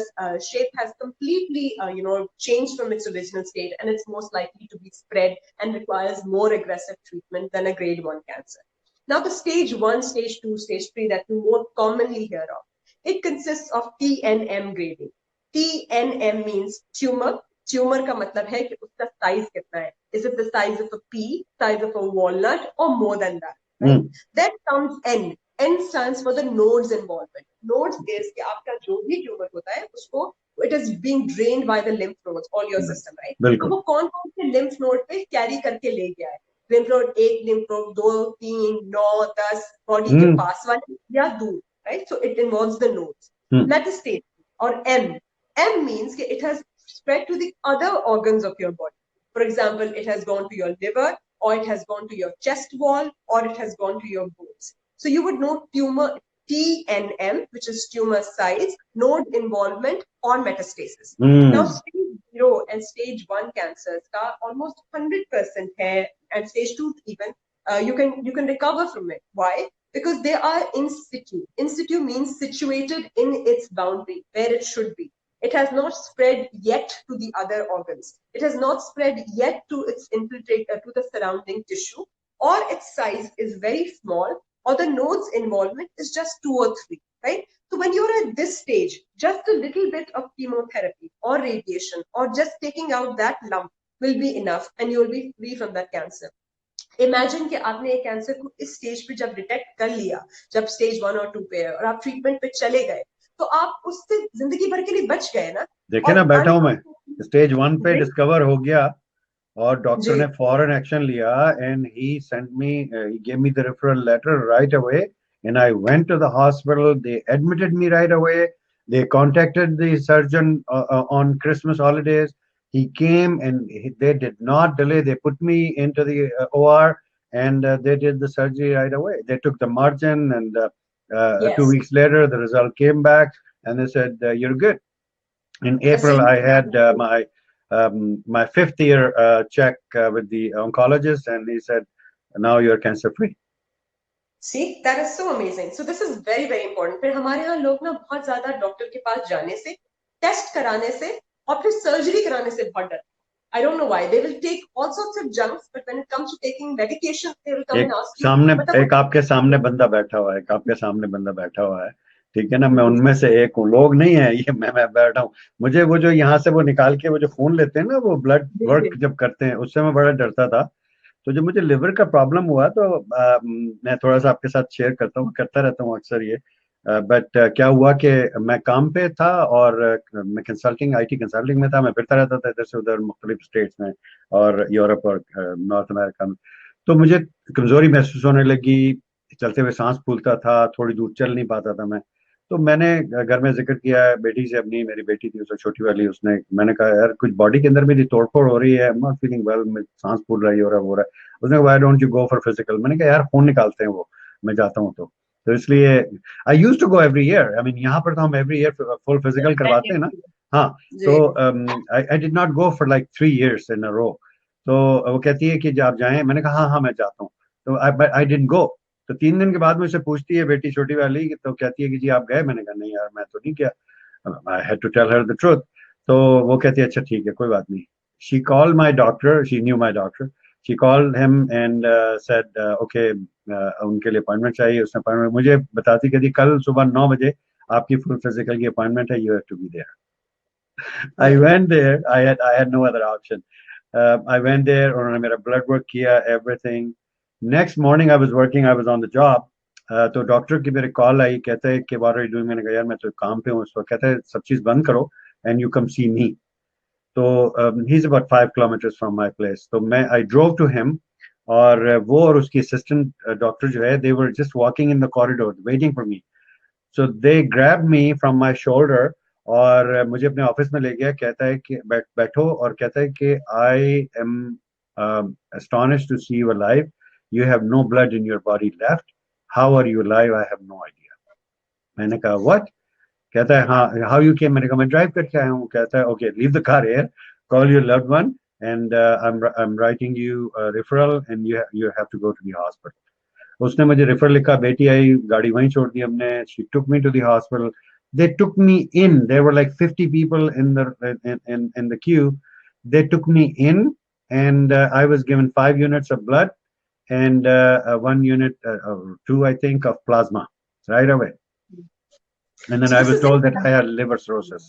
shape has completely, changed from its original state, and it's most likely to be spread and requires more aggressive treatment than a grade 1 cancer. Now, the stage 1, stage 2, stage 3 that you more commonly hear of, it consists of TNM grading. TNM means tumor. Tumor का मतलब है कि उसका size कितना है. Is it the size of a pea, size of a walnut, or more than that? Right? Then comes N. N stands for the nodes involvement. Nodes is कि आपका जो भी tumor होता है उसको it is being drained by the lymph nodes, all your system, right? तो वो कौन कौन से lymph node पे carry करके ले गया है? Lymph node 1, lymph node 2, 3, 9, 10 body के पास वाले या दूर, right? So it involves the nodes. Metastate or M. M means that it has spread to the other organs of your body. For example, it has gone to your liver, or it has gone to your chest wall, or it has gone to your bones. So you would know tumor TNM, which is tumor size, node involvement, or metastasis. Now, stage 0 and stage 1 cancers are almost 100% hair, and stage 2 even, you can recover from it. Why? Because they are in situ. In situ means situated in its boundary, where it should be. It has not spread yet to the other organs. It has not spread yet to its infiltrate to the surrounding tissue, or its size is very small, or the nodes involvement is just 2 or 3, right? So when you're at this stage, just a little bit of chemotherapy or radiation or just taking out that lump will be enough, and you will be free from that cancer. Imagine कि आपने एक cancer को इस stage पे जब detect कर लिया, जब स्टेज 1 और 2 पे है और आप ट्रीटमेंट पे चले गए, तो आप उससे जिंदगी भर के लिए बच गए ना. देखे ना, बैठा हूं मैं स्टेज 1 पे डिस्कवर हो गया और डॉक्टर जी। ने फॉरन एक्शन लिया and he sent me, he gave me the referral letter right away and I went to the hospital. They admitted me right away. They contacted the surgeon on Christmas holidays. He came and they did not delay. They put me into the OR and they did the surgery right away. They took the margin and 2 weeks Yes. later the result came back and they said you're good. In That's April, I really had amazing. my fifth year check with the oncologist, and he said, "Now you're cancer free." See, that is so amazing. So this is very very important. फिर हमारे यहाँ लोग ना बहुत ज्यादा doctor के पास जाने से, टेस्ट कराने से और फिर सर्जरी कराने से बहुत डरते हैं. I don't know why. They will take all sorts of junks, but when it comes to taking medication, they will come एक and ask you, सामने मतलब एक आपके सामने बंदा बैठा हुआ है, एक आपके सामने बंदा बैठा हुआ है, ठीक है ना? मैं जी उनमें से एक हूँ, लोग नहीं है ये, मैं बैठा हूँ. मुझे वो जो यहाँ से वो निकाल के वो जो खून लेते हैं ना, वो ब्लड जी जी. वर्क जब करते हैं, उससे मैं बड़ा डरता था. तो जब मुझे लिवर का प्रॉब्लम हुआ तो मैं थोड़ा सा आपके साथ शेयर करता हूँ, करता रहता हूँ अक्सर ये. बट क्या हुआ कि मैं काम पे था और मैं कंसल्टिंग, आईटी कंसल्टिंग में था. मैं फिरता रहता था इधर से उधर मुख्तलिफ स्टेट्स में और यूरोप और नॉर्थ अमेरिका में. तो मुझे कमजोरी महसूस होने लगी, चलते हुए सांस फूलता था, थोड़ी दूर चल नहीं पाता था मैं. तो मैंने घर में जिक्र किया है बेटी से अपनी, मेरी बेटी थी उससे छोटी वाली, उसने, मैंने कहा यार कुछ बॉडी के अंदर मेरी तोड़फोड़ हो रही है, आई एम नॉट फीलिंग वेल, सांस फूल रही, हो रहा है. उसने कहा why don't you go for physical. मैंने कहा यार खून निकालते हैं वो, मैं जाता हूँ. तो इसलिए I use to go every year. I mean यहाँ पर तो हम एवरी ईयर फुल फिजिकल करवाते हैं ना. हाँ. तो जी. I did not go for like 3 years in a row. तो वो कहती है कि आप जाएं. मैंने कहा हाँ हाँ मैं जाता हूँ. तो आई डिडंट गो. तो 3 दिन के बाद मुझसे पूछती है बेटी छोटी वाली, तो कहती है कि जी आप गए. मैंने कहा नहीं यार मैं तो नहीं गया. I had to tell her the truth. तो वो कहती है अच्छा ठीक है कोई बात नहीं. She called my doctor, she knew my doctor. She called him and said okay, उनके लिए अपॉइंटमेंट चाहिए. उसने अपॉइंटमेंट मुझे बताती, कहती कल सुबह 9 बजे आपकी फुल फिजिकल की अपॉइंटमेंट है, you have to be there. I Yeah. went there. I had no other option. I went there. उन्होंने मेरा blood work किया, everything. Next morning I was working. I was on the job. तो doctor की मेरे call आई, कहते हैं कि what are you doing? मैंने कहा यार मैं तो काम पे हूँ. उसको कहते हैं सब चीज बंद करो and you come see me. तो he's about 5 kilometers from my place. तो मैं I drove to him. और वो और उसकी असिस्टेंट डॉक्टर जो है, they were just walking in the corridor waiting for me. So they grab me from my shoulder और मुझे अपने ऑफिस में ले गया. कहता है कि बैठो, और कहता है कि I am astonished to see you alive. You have no blood in your body left. How are you alive? I have no idea. मैंने कहा what? कहता है हाँ how you came. मैंने कहा मैं ड्राइव करके आया हूँ. कहता है okay leave the car here, call your loved one and I'm writing you a referral and you have to go to the hospital. उसने मुझे रेफर लिखा, बेटी आई, गाड़ी वहीं छोड़ दी हमने. She took me to the hospital. They took me in. There were like 50 people in the queue. They took me in and I was given 5 units of blood and 1 unit, or two I think, of plasma right away. And then So I this was is told that I had liver cirrhosis.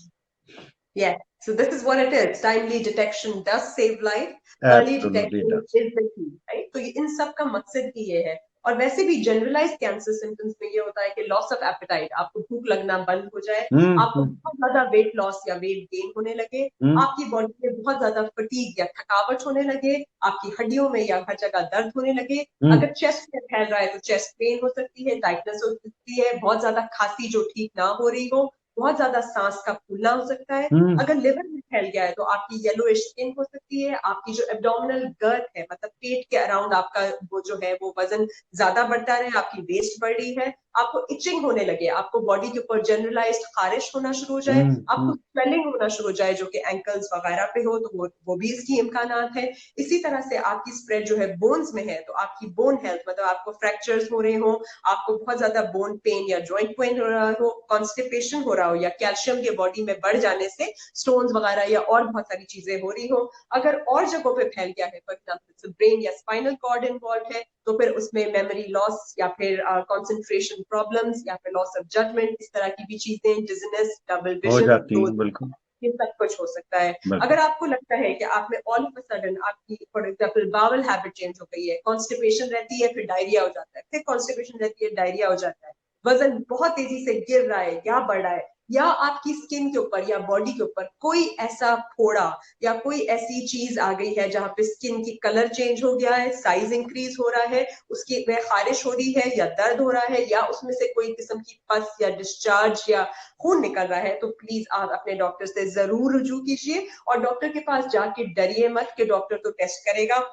Yeah, so this is what it is. Timely detection does save life. Early Absolutely it detection does. is the key, right? तो इन सब का मकसद ही ये है. और वैसे भी generalise cancer symptoms में ये होता है कि लॉस ऑफ एपेटाइट, आपको भूख लगना बंद हो जाए, आपको हम्म. बहुत ज्यादा वेट लॉस या वेट गेन होने लगे, हम्म. आपकी बॉडी में बहुत ज्यादा फटीग या थकावट होने लगे, आपकी हड्डियों में या हर जगह दर्द होने लगे. हम्म. अगर चेस्ट में फैल रहा है तो चेस्ट पेन हो सकती है, टाइटनेस हो सकती है, बहुत ज्यादा खांसी जो ठीक ना हो रही हो, बहुत ज्यादा सांस का फूलना हो सकता है. हम्म. अगर लिवर में फैल गया है तो आपकी येलोइश स्किन हो सकती है, आपकी जो एब्डोमिनल गर्थ है, मतलब पेट के अराउंड आपका वो जो है वो वजन ज्यादा बढ़ता रहे, आपकी वेस्ट बढ़ रही है, आपको इचिंग होने लगे, आपको बॉडी के ऊपर जनरलाइज्ड खारिश होना शुरू हो जाए, आपको हम्म. स्वेलिंग होना शुरू हो जाए जो कि एंकल्स वगैरह पे हो, तो वो भी इसकी इम्कानात है. इसी तरह से आपकी स्प्रेड जो है बोन्स में है, तो आपकी बोन हेल्थ, मतलब आपको फ्रैक्चर्स हो रहे हो, आपको बहुत ज्यादा बोन पेन या जॉइंट पेन हो रहा हो, कॉन्स्टिपेशन हो रहा हो, या कैल्शियम के बॉडी में बढ़ जाने से स्टोन्स वगैरह या और बहुत सारी चीजें हो रही हो. अगर और जगहों पे फैल गया है, फॉर एग्जाम्पल ब्रेन या स्पाइनल कॉर्ड इन्वॉल्व है, तो फिर उसमें मेमोरी लॉस या फिर कंसंट्रेशन प्रॉब्लम्स या फिर लॉस ऑफ जजमेंट, इस तरह की भी चीजें, डिजनेस, डबल हो विजन, जाती लो, हैं बिल्कुल. ये सब कुछ हो सकता है. बिल्कुल. अगर आपको लगता है कि आप में ऑल ऑफ अ सडन आपकी for example bowel habit change हो गई है, कॉन्स्टिपेशन रहती है फिर डायरिया हो जाता है, फिर कॉन्स्टिपेशन रहती है डायरिया हो जाता है, वजन बहुत तेजी से गिर रहा है या बढ़ रहा है, या आपकी स्किन के ऊपर या बॉडी के ऊपर कोई ऐसा फोड़ा या कोई ऐसी चीज आ गई है जहां पे स्किन की कलर चेंज हो गया है, साइज इंक्रीज हो रहा है, उसकी वह खारिश हो रही है या दर्द हो रहा है या उसमें से कोई किस्म की पस या डिस्चार्ज या खून निकल रहा है, तो प्लीज आप अपने डॉक्टर से जरूर रुजू कीजिए। और डॉक्टर के पास जाके डरिए मत कि डॉक्टर तो टेस्ट करेगा,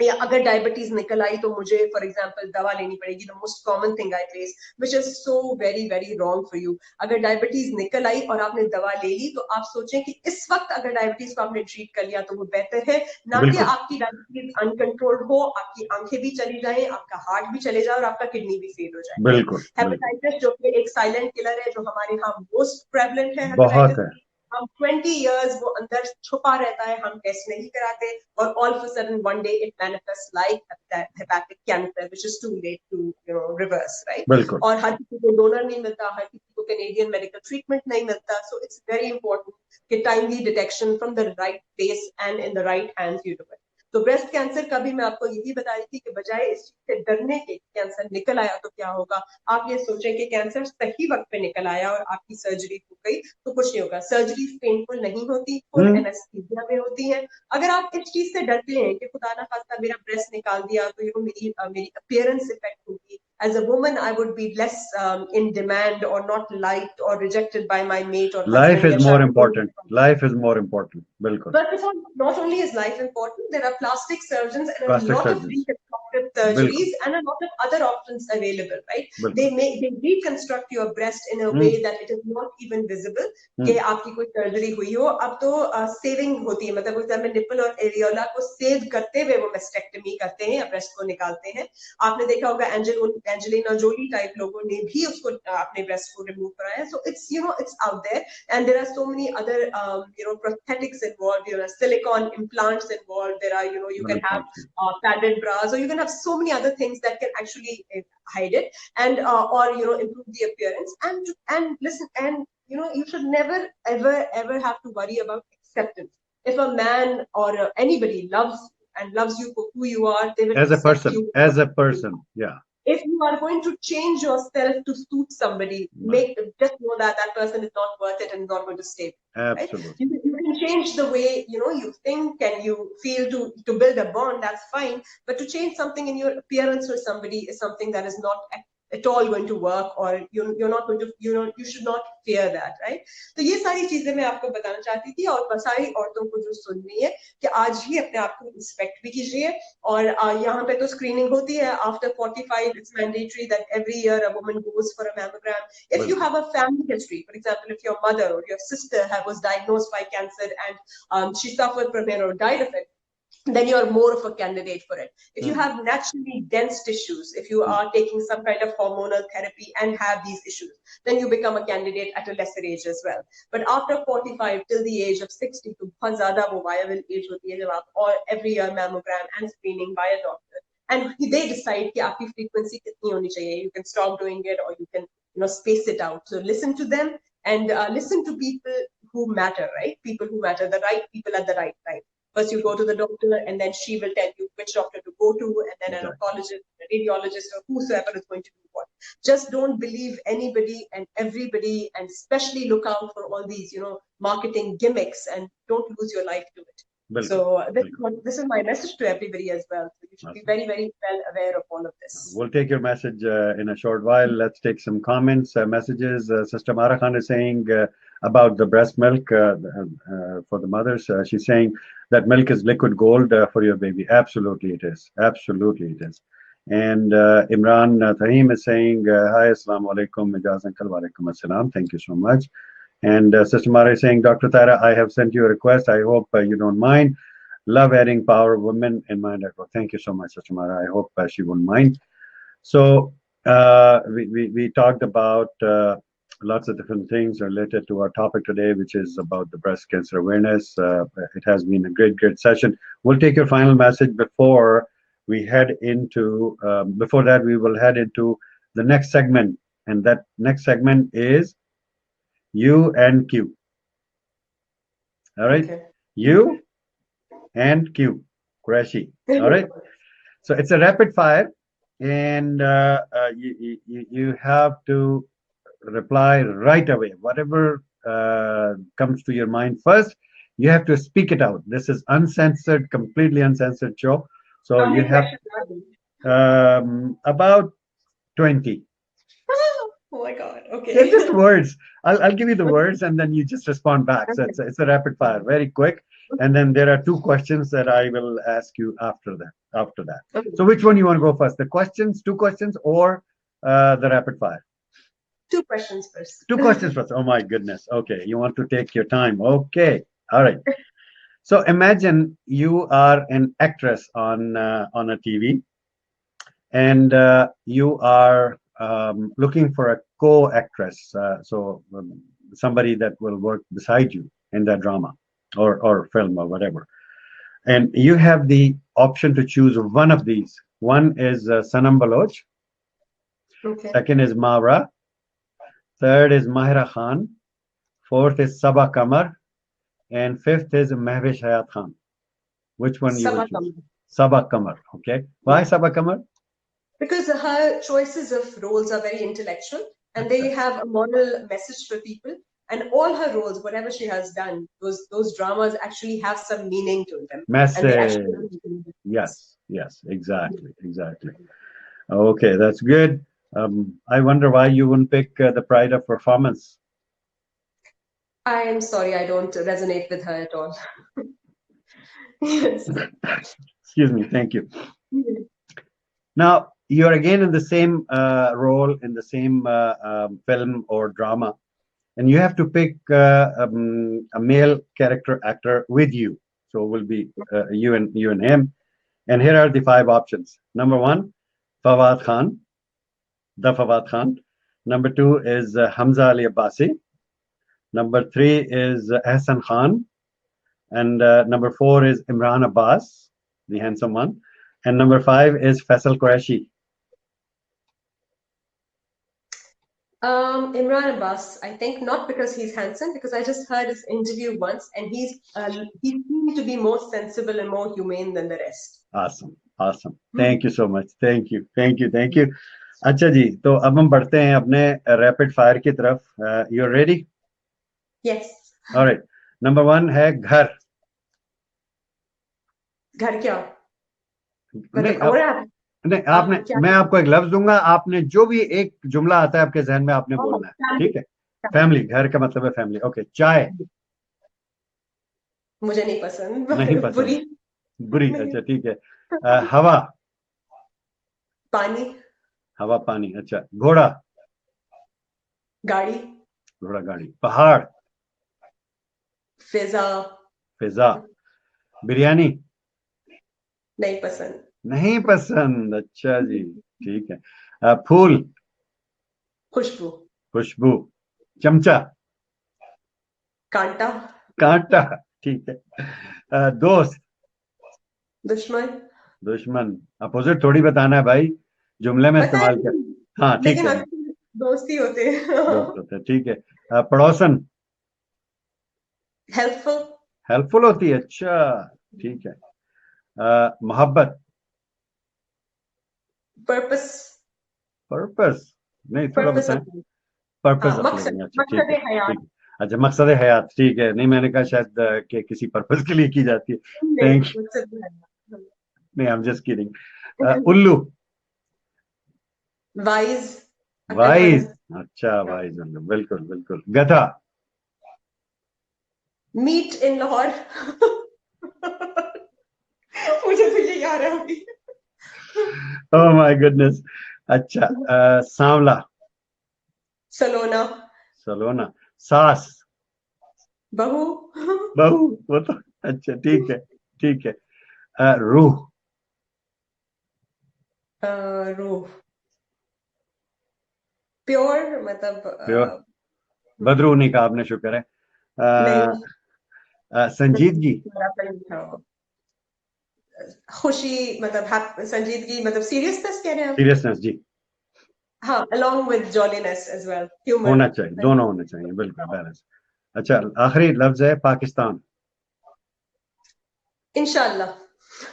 या अगर डायबिटीज निकल आई तो मुझे फॉर एग्जांपल दवा लेनी पड़ेगी। The most common thing I face which is so very very wrong for you. अगर डायबिटीज निकल आई और आपने दवा ले ली तो आप सोचें कि इस वक्त अगर डायबिटीज को आपने ट्रीट कर लिया तो वो बेहतर है, ना कि बिल्कुल आपकी डायबिटीज अनकंट्रोल्ड हो, आपकी आंखें भी चली जाए, आपका हार्ट भी चले जाए और आपका किडनी भी फेल हो जाए, राइट। बिल्कुल बिल्कुल। हेपेटाइटिस जो कि एक साइलेंट किलर है, जो हमारे यहाँ मोस्ट प्रेवलेंट है बहुत हेपेटाइटिस, है। हम 20 इयर्स वो अंदर छुपा रहता है, हम टेस्ट नहीं कराते, और all of a sudden one day it manifest like hepatic cancer which is too late to reverse, right. बिल्कुल और हर किसी को डोनर नहीं मिलता, हर किसी को कैनेडियन मेडिकल ट्रीटमेंट नहीं मिलता, सो इट्स वेरी इंपॉर्टेंट कि timely detection from the right place and in the right hands you do it. तो ब्रेस्ट कैंसर का भी मैं आपको यही बता रही थी कि बजाय इस चीज से डरने के कैंसर निकल आया तो क्या होगा, आप ये सोचें कि कैंसर सही वक्त पे निकल आया और आपकी सर्जरी हो गई तो कुछ नहीं होगा। सर्जरी पेनफुल नहीं होती, फुल हम्म। एनेस्थीसिया में होती है। अगर आप इस चीज से डरते हैं कि खुदा ना खास्ता मेरा ब्रेस्ट निकाल दिया तो मेरी अपीयरेंस इफेक्ट होगी, as a woman I would be less in demand or not liked or rejected by my mate or life husband is या मोर शायद कोई। Important, life is more important, बिल्कुल। But before, not only is life important, there are plastic surgeons and a plastic lot of surgeon, reconstructive बिल्कुल surgeries and a lot of other options available, right? बिल्कुल। They reconstruct your breast in a hmm way that it is not even visible कि हम्म। आपकी कोई surgery हुई हो। अब तो saving होती है, मतलब उस में निपल और एरियोला को सेव करते हुए वो मेस्टेक्टमी करते हैं या ब्रेस्ट को निकालते हैं। आपने देखा होगा एंजेलिना जोली टाइप लोगों ने भी उसको अपने ब्रेस्ट को रिमूव कराया। So it's it's out there, and there are so many other prosthetics involved, silicone implants involved. There are, you can have बिल्कुल padded bras, or you can have so many other things that can actually hide it, and or improve the appearance. And listen, and you should never ever have to worry about acceptance. If a man or anybody loves you for who you are, they will accept you for as a who you person are. Yeah. If you are going to change yourself to suit somebody, just know that that person is not worth it and not going to stay, right? Absolutely. You can change the way you think and you feel to build a bond. That's fine, but to change something in your appearance for somebody is something that is not at all going to work, or you're not going to you should not fear that, right? तो ये सारी चीजें मैं आपको बताना चाहती थी, और सारी औरतों को जो सुननी है कि आज ही अपने आप को इंस्पेक्ट भी कीजिए। और यहाँ पे तो स्क्रीनिंग होती है after 45, it's mandatory that every year a woman goes for a mammogram. If you have a family history, for example if your mother और your sister was diagnosed by cancer and she suffered from it or died of it, then you are more of a candidate for it. If you have naturally dense tissues, if you are taking some kind of hormonal therapy and have these issues, then you become a candidate at a lesser age as well. But after 45 till the age of 60, to बहुत ज़्यादा वो viable age होती है जब आप और every year mammogram and screening by a doctor, and they decide कि आपकी frequency कितनी होनी चाहिए. You can stop doing it or you can space it out. So listen to them, and listen to people who matter, right? People who matter, the right people at the right time. First, you go to the doctor, and then she will tell you which doctor to go to, and then an oncologist, a radiologist, or whosoever is going to do what. Just don't believe anybody and everybody, and especially look out for all these, marketing gimmicks, and don't lose your life to it. बिल्कुल So बिल्कुल। this is my message to everybody as well. So you should be very, very well aware of all of this. We'll take your message in a short while. Let's take some comments, messages. Sister Mara Khan is saying about the breast milk for the mothers. She's saying that milk is liquid gold for your baby. Absolutely, it is. Absolutely, it is. And Imran Tahim is saying, Hi, Assalamu alaikum, Ijaz Uncle, wa alaikum assalam. Thank you so much. And Sister Mara is saying, Dr. Tahira, I have sent you a request. I hope you don't mind. Love adding power of women in my network. Thank you so much, Sister Mara. I hope she won't mind. So we talked about lots of different things related to our topic today, which is about the breast cancer awareness. It has been a great session. We'll take your final message before we head into. Before that, we will head into the next segment, and that next segment is U and Q. All right, Okay. U and Q. Qureshi. All right. So it's a rapid fire, and you have to reply right away. Whatever comes to your mind first, you have to speak it out. This is uncensored, completely uncensored show. So How you many have questions are there? about 20. Oh my God. They're Okay. just words. I'll give you the words and then you just respond back. So it's a rapid fire, very quick. And then there are two questions that I will ask you after that. After that. Okay. So which one you want to go first? The questions, two questions, or the rapid fire? Two questions first. Two questions first. Oh my goodness. Okay, you want to take your time. Okay, all right. So imagine you are an actress on a TV, and you are looking for a co-actress, somebody that will work beside you in that drama or film or whatever. And you have the option to choose one of these. One is Sanam Baloch, Okay. second is Mawra, third is Mahira Khan, fourth is Saba Kamar, and fifth is Mehwish Hayat Khan. Which one you will choose? Sabakam. Saba Kamar. Okay. Why Yeah. Saba Kamar? Because her choices of roles are very intellectual and they have a moral message for people. And all her roles, whatever she has done, those dramas actually have some meaning to them. And they actually Message. Yes, yes, exactly, exactly. Okay, that's good. I wonder why you wouldn't pick the Pride of Performance. I am sorry, I don't resonate with her at all. Yes. Excuse me, thank you. Now, you're again in the same role in the same film or drama, and you have to pick a male character actor with you. So it will be you and him. And here are the five options. Number one, Fawad Khan, the Fawad Khan. Number two is Hamza Ali Abbasi. Number three is Ahsan Khan. And number four is Imran Abbas, the handsome one. And number five is Faisal Qureshi. Imran Abbas, I think not because he's handsome, because I just heard his interview once, and he seemed to be more sensible and more humane than the rest. Awesome, awesome. Thank you so much. Thank you, thank you, thank you. अच्छा जी, तो अब हम बढ़ते हैं अपने rapid fire की तरफ. You're ready? Yes. All right. Number one है घर. घर क्या? नहीं मतलब और आप नहीं, आप आपने क्या? मैं आपको एक लफ्ज दूंगा, आपने जो भी एक जुमला आता है आपके जहन में आपने बोलना है, ठीक है? फैमिली, घर का मतलब है फैमिली. ओके, चाय. मुझे नहीं पसंद. नहीं पसंद. बुरी. बुरी. नहीं. अच्छा, ठीक है. हवा. पानी. हवा पानी. अच्छा, घोड़ा. गाड़ी. घोड़ा गाड़ी. पहाड़. फिजा. फिजा. बिरयानी. नहीं पसंद. नहीं पसंद. अच्छा जी, ठीक है. फूल. खुशबू. खुशबू. चमचा. कांटा. कांटा. ठीक है. दोस्त. दुश्मन. दुश्मन. अपोजिट थोड़ी बताना है भाई, जुमले में पता है, इस्तेमाल कर. हाँ, ठीक लेकिन है. हम दोस्त ही होते हैं. दोस्त होते हैं, ठीक है. पड़ोसन. हेल्पफुल. हेल्पफुल होती है. अच्छा, ठीक है. मोहब्बत. पर्पस. पर्पस. नहीं, थोड़ा पर्पस बताएं. ऑफ. पर्पस हाँ, ऑफ मकसद लिविंग. अच्छा, ठीक मकसद है, हयात. ठीक है. अच्छा, मकसद हयात. ठीक है. नहीं, मैंने कहा शायद कि किसी पर्पस के लिए की जाती है. नहीं, थैंक यू. मकसद हयात. नहीं, आई एम जस्ट किडिंग. उल्लू. वाइज. वाइज. अक्लमंद. अच्छा, वाइज उल्लू. बिल्कुल बिल्कुल. गधा. Meet in Lahore. मुझे तो ये याद है अभी. Oh my goodness. अच्छा, सांवला. सलोना. सलोना. सास. बहू. बहू. वो तो अच्छा, ठीक है, ठीक है. रूह. रूह. प्योर मतलब प्योर. बदरू नहीं कहा आपने, शुक्र है. नहीं. संजीदगी. खुशी मतलब संजीदगी मतलब सीरियसनेस कह रहे हैं आप. सीरियसनेस जी. हाँ, along with jolliness as well, humor. होना चाहिए, दोनों होने चाहिए, बिल्कुल बैलेंस. अच्छा, आखिरी लफ्ज है पाकिस्तान. इंशाल्लाह.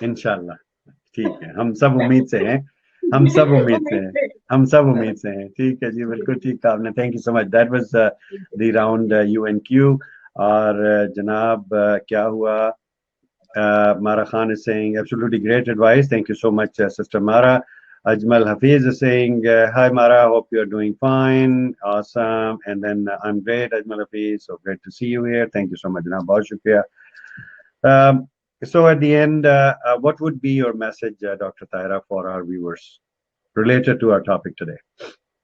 इंशाल्लाह. ठीक है, हम सब उम्मीद से हैं. हम सब उम्मीद से उम्मीद हैं, से। हम सब हाँ, उम्मीद से हैं। ठीक है जी, बिल्कुल जी, ठीक कहा आपने। Thank you so much, that was जी, the round U and Q. और जनाब क्या हुआ, Mara Khan is saying, absolutely great advice. Thank you so much, Sister Mara. Ajmal Hafiz is saying, hi Mara, hope you're doing fine. Awesome. And then I'm great, Ajmal Hafiz. So great to see you here. Thank you so much, Janab. Bahut shukriya. So at the end, what would be your message, Dr. Tahira, for our viewers related to our topic today?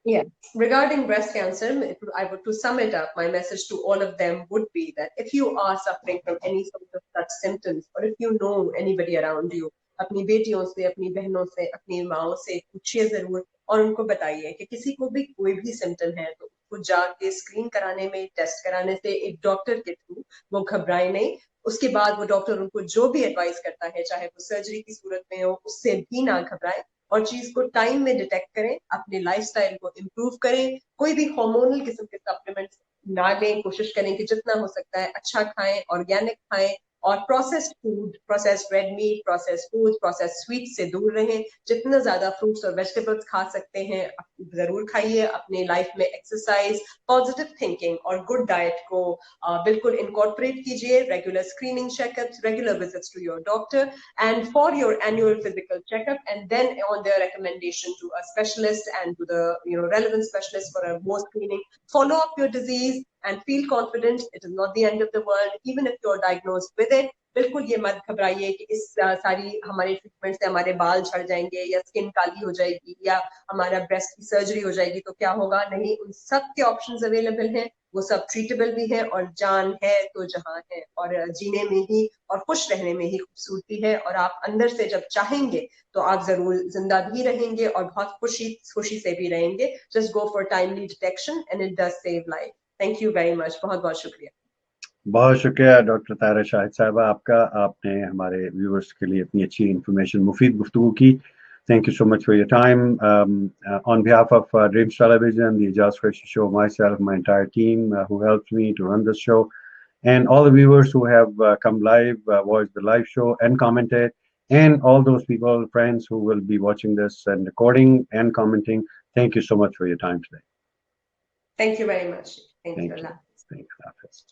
Yeah, regarding breast cancer, I would to sum it up, my message to all of them would be that if you are suffering from any sort of such symptoms, or if you know anybody around you, अपनी बेटियों से, अपनी बहनों से, अपनी माओ से पूछिए जरूर और उनको बताइए कि किसी को भी कोई भी सिम्टम है तो उसको जाके स्क्रीन कराने में, टेस्ट कराने से एक डॉक्टर के थ्रू वो घबराए नहीं। उसके बाद वो डॉक्टर उनको जो भी एडवाइस करता है, चाहे वो सर्जरी की सूरत में हो, उससे भी ना घबराए और चीज को टाइम में डिटेक्ट करें, अपने लाइफस्टाइल को इम्प्रूव करें, कोई भी हार्मोनल किस्म के सप्लीमेंट्स ना लें, कोशिश करें कि जितना हो सकता है अच्छा खाएं, ऑर्गेनिक खाएं और processed food, processed red meat, processed food, processed sweet से दूर रहें। जितना ज्यादा फ्रूट्स और वेजिटेबल्स खा सकते हैं जरूर खाइए। अपने लाइफ में एक्सरसाइज, पॉजिटिव थिंकिंग और गुड डाइट को बिल्कुल इनकॉर्पोरेट कीजिए। Regular screening checkups, regular visits to your doctor and for your annual physical checkup, and then on their recommendation to a specialist and to the relevant specialist for a more screening. Follow up your disease and feel confident. It is not the end of the world, even if you're diagnosed with it. बिल्कुल ये मत घबराइए कि इस सारी हमारे treatment से हमारे बाल झड़ जाएंगे या स्किन काली हो जाएगी या हमारा ब्रेस्ट की सर्जरी हो जाएगी तो क्या होगा। नहीं, उन सब के ऑप्शंस अवेलेबल हैं, वो सब ट्रीटेबल भी है और जान है तो जहां है और जीने में ही और खुश रहने में ही खूबसूरती है। और आप अंदर से जब चाहेंगे तो आप जरूर जिंदा भी रहेंगे और बहुत खुशी खुशी से भी रहेंगे। Just go for timely detection and it does save life. Thank you very much, बहुत बहुत शुक्रिया। बहुत शुक्रिया डॉक्टर ताहिरा शाहिद साहबा आपका, आपने हमारे व्यूअर्स के लिए इतनी अच्छी इंफॉर्मेशन, मुफीद गुफ्तगू की। Thank you so much for your time. On behalf of Dreams Television, the Aijaz Qureshi Show, myself, my entire team who helps me to run this show, and all the viewers who have come live, watched the live show and commented, and all those people, friends who will be watching this and recording and commenting, thank you so much for your time today. Thank you very much. Thank you, Thank you. Allah. Thank you. Hafiz.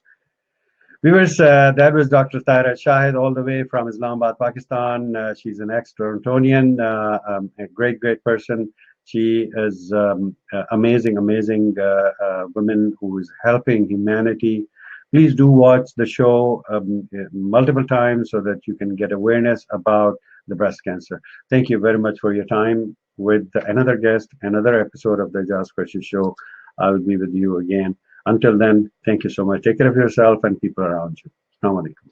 Viewers, that was Dr. Tahira Shahid, all the way from Islamabad, Pakistan. She's an ex-Torontonian, a great, great person. She is amazing, amazing woman who is helping humanity. Please do watch the show multiple times so that you can get awareness about the breast cancer. Thank you very much for your time. With another guest, another episode of the Aijaz Qureshi Show, I will be with you again. Until then, thank you so much. Take care of yourself and people around you. Assalamu alaikum.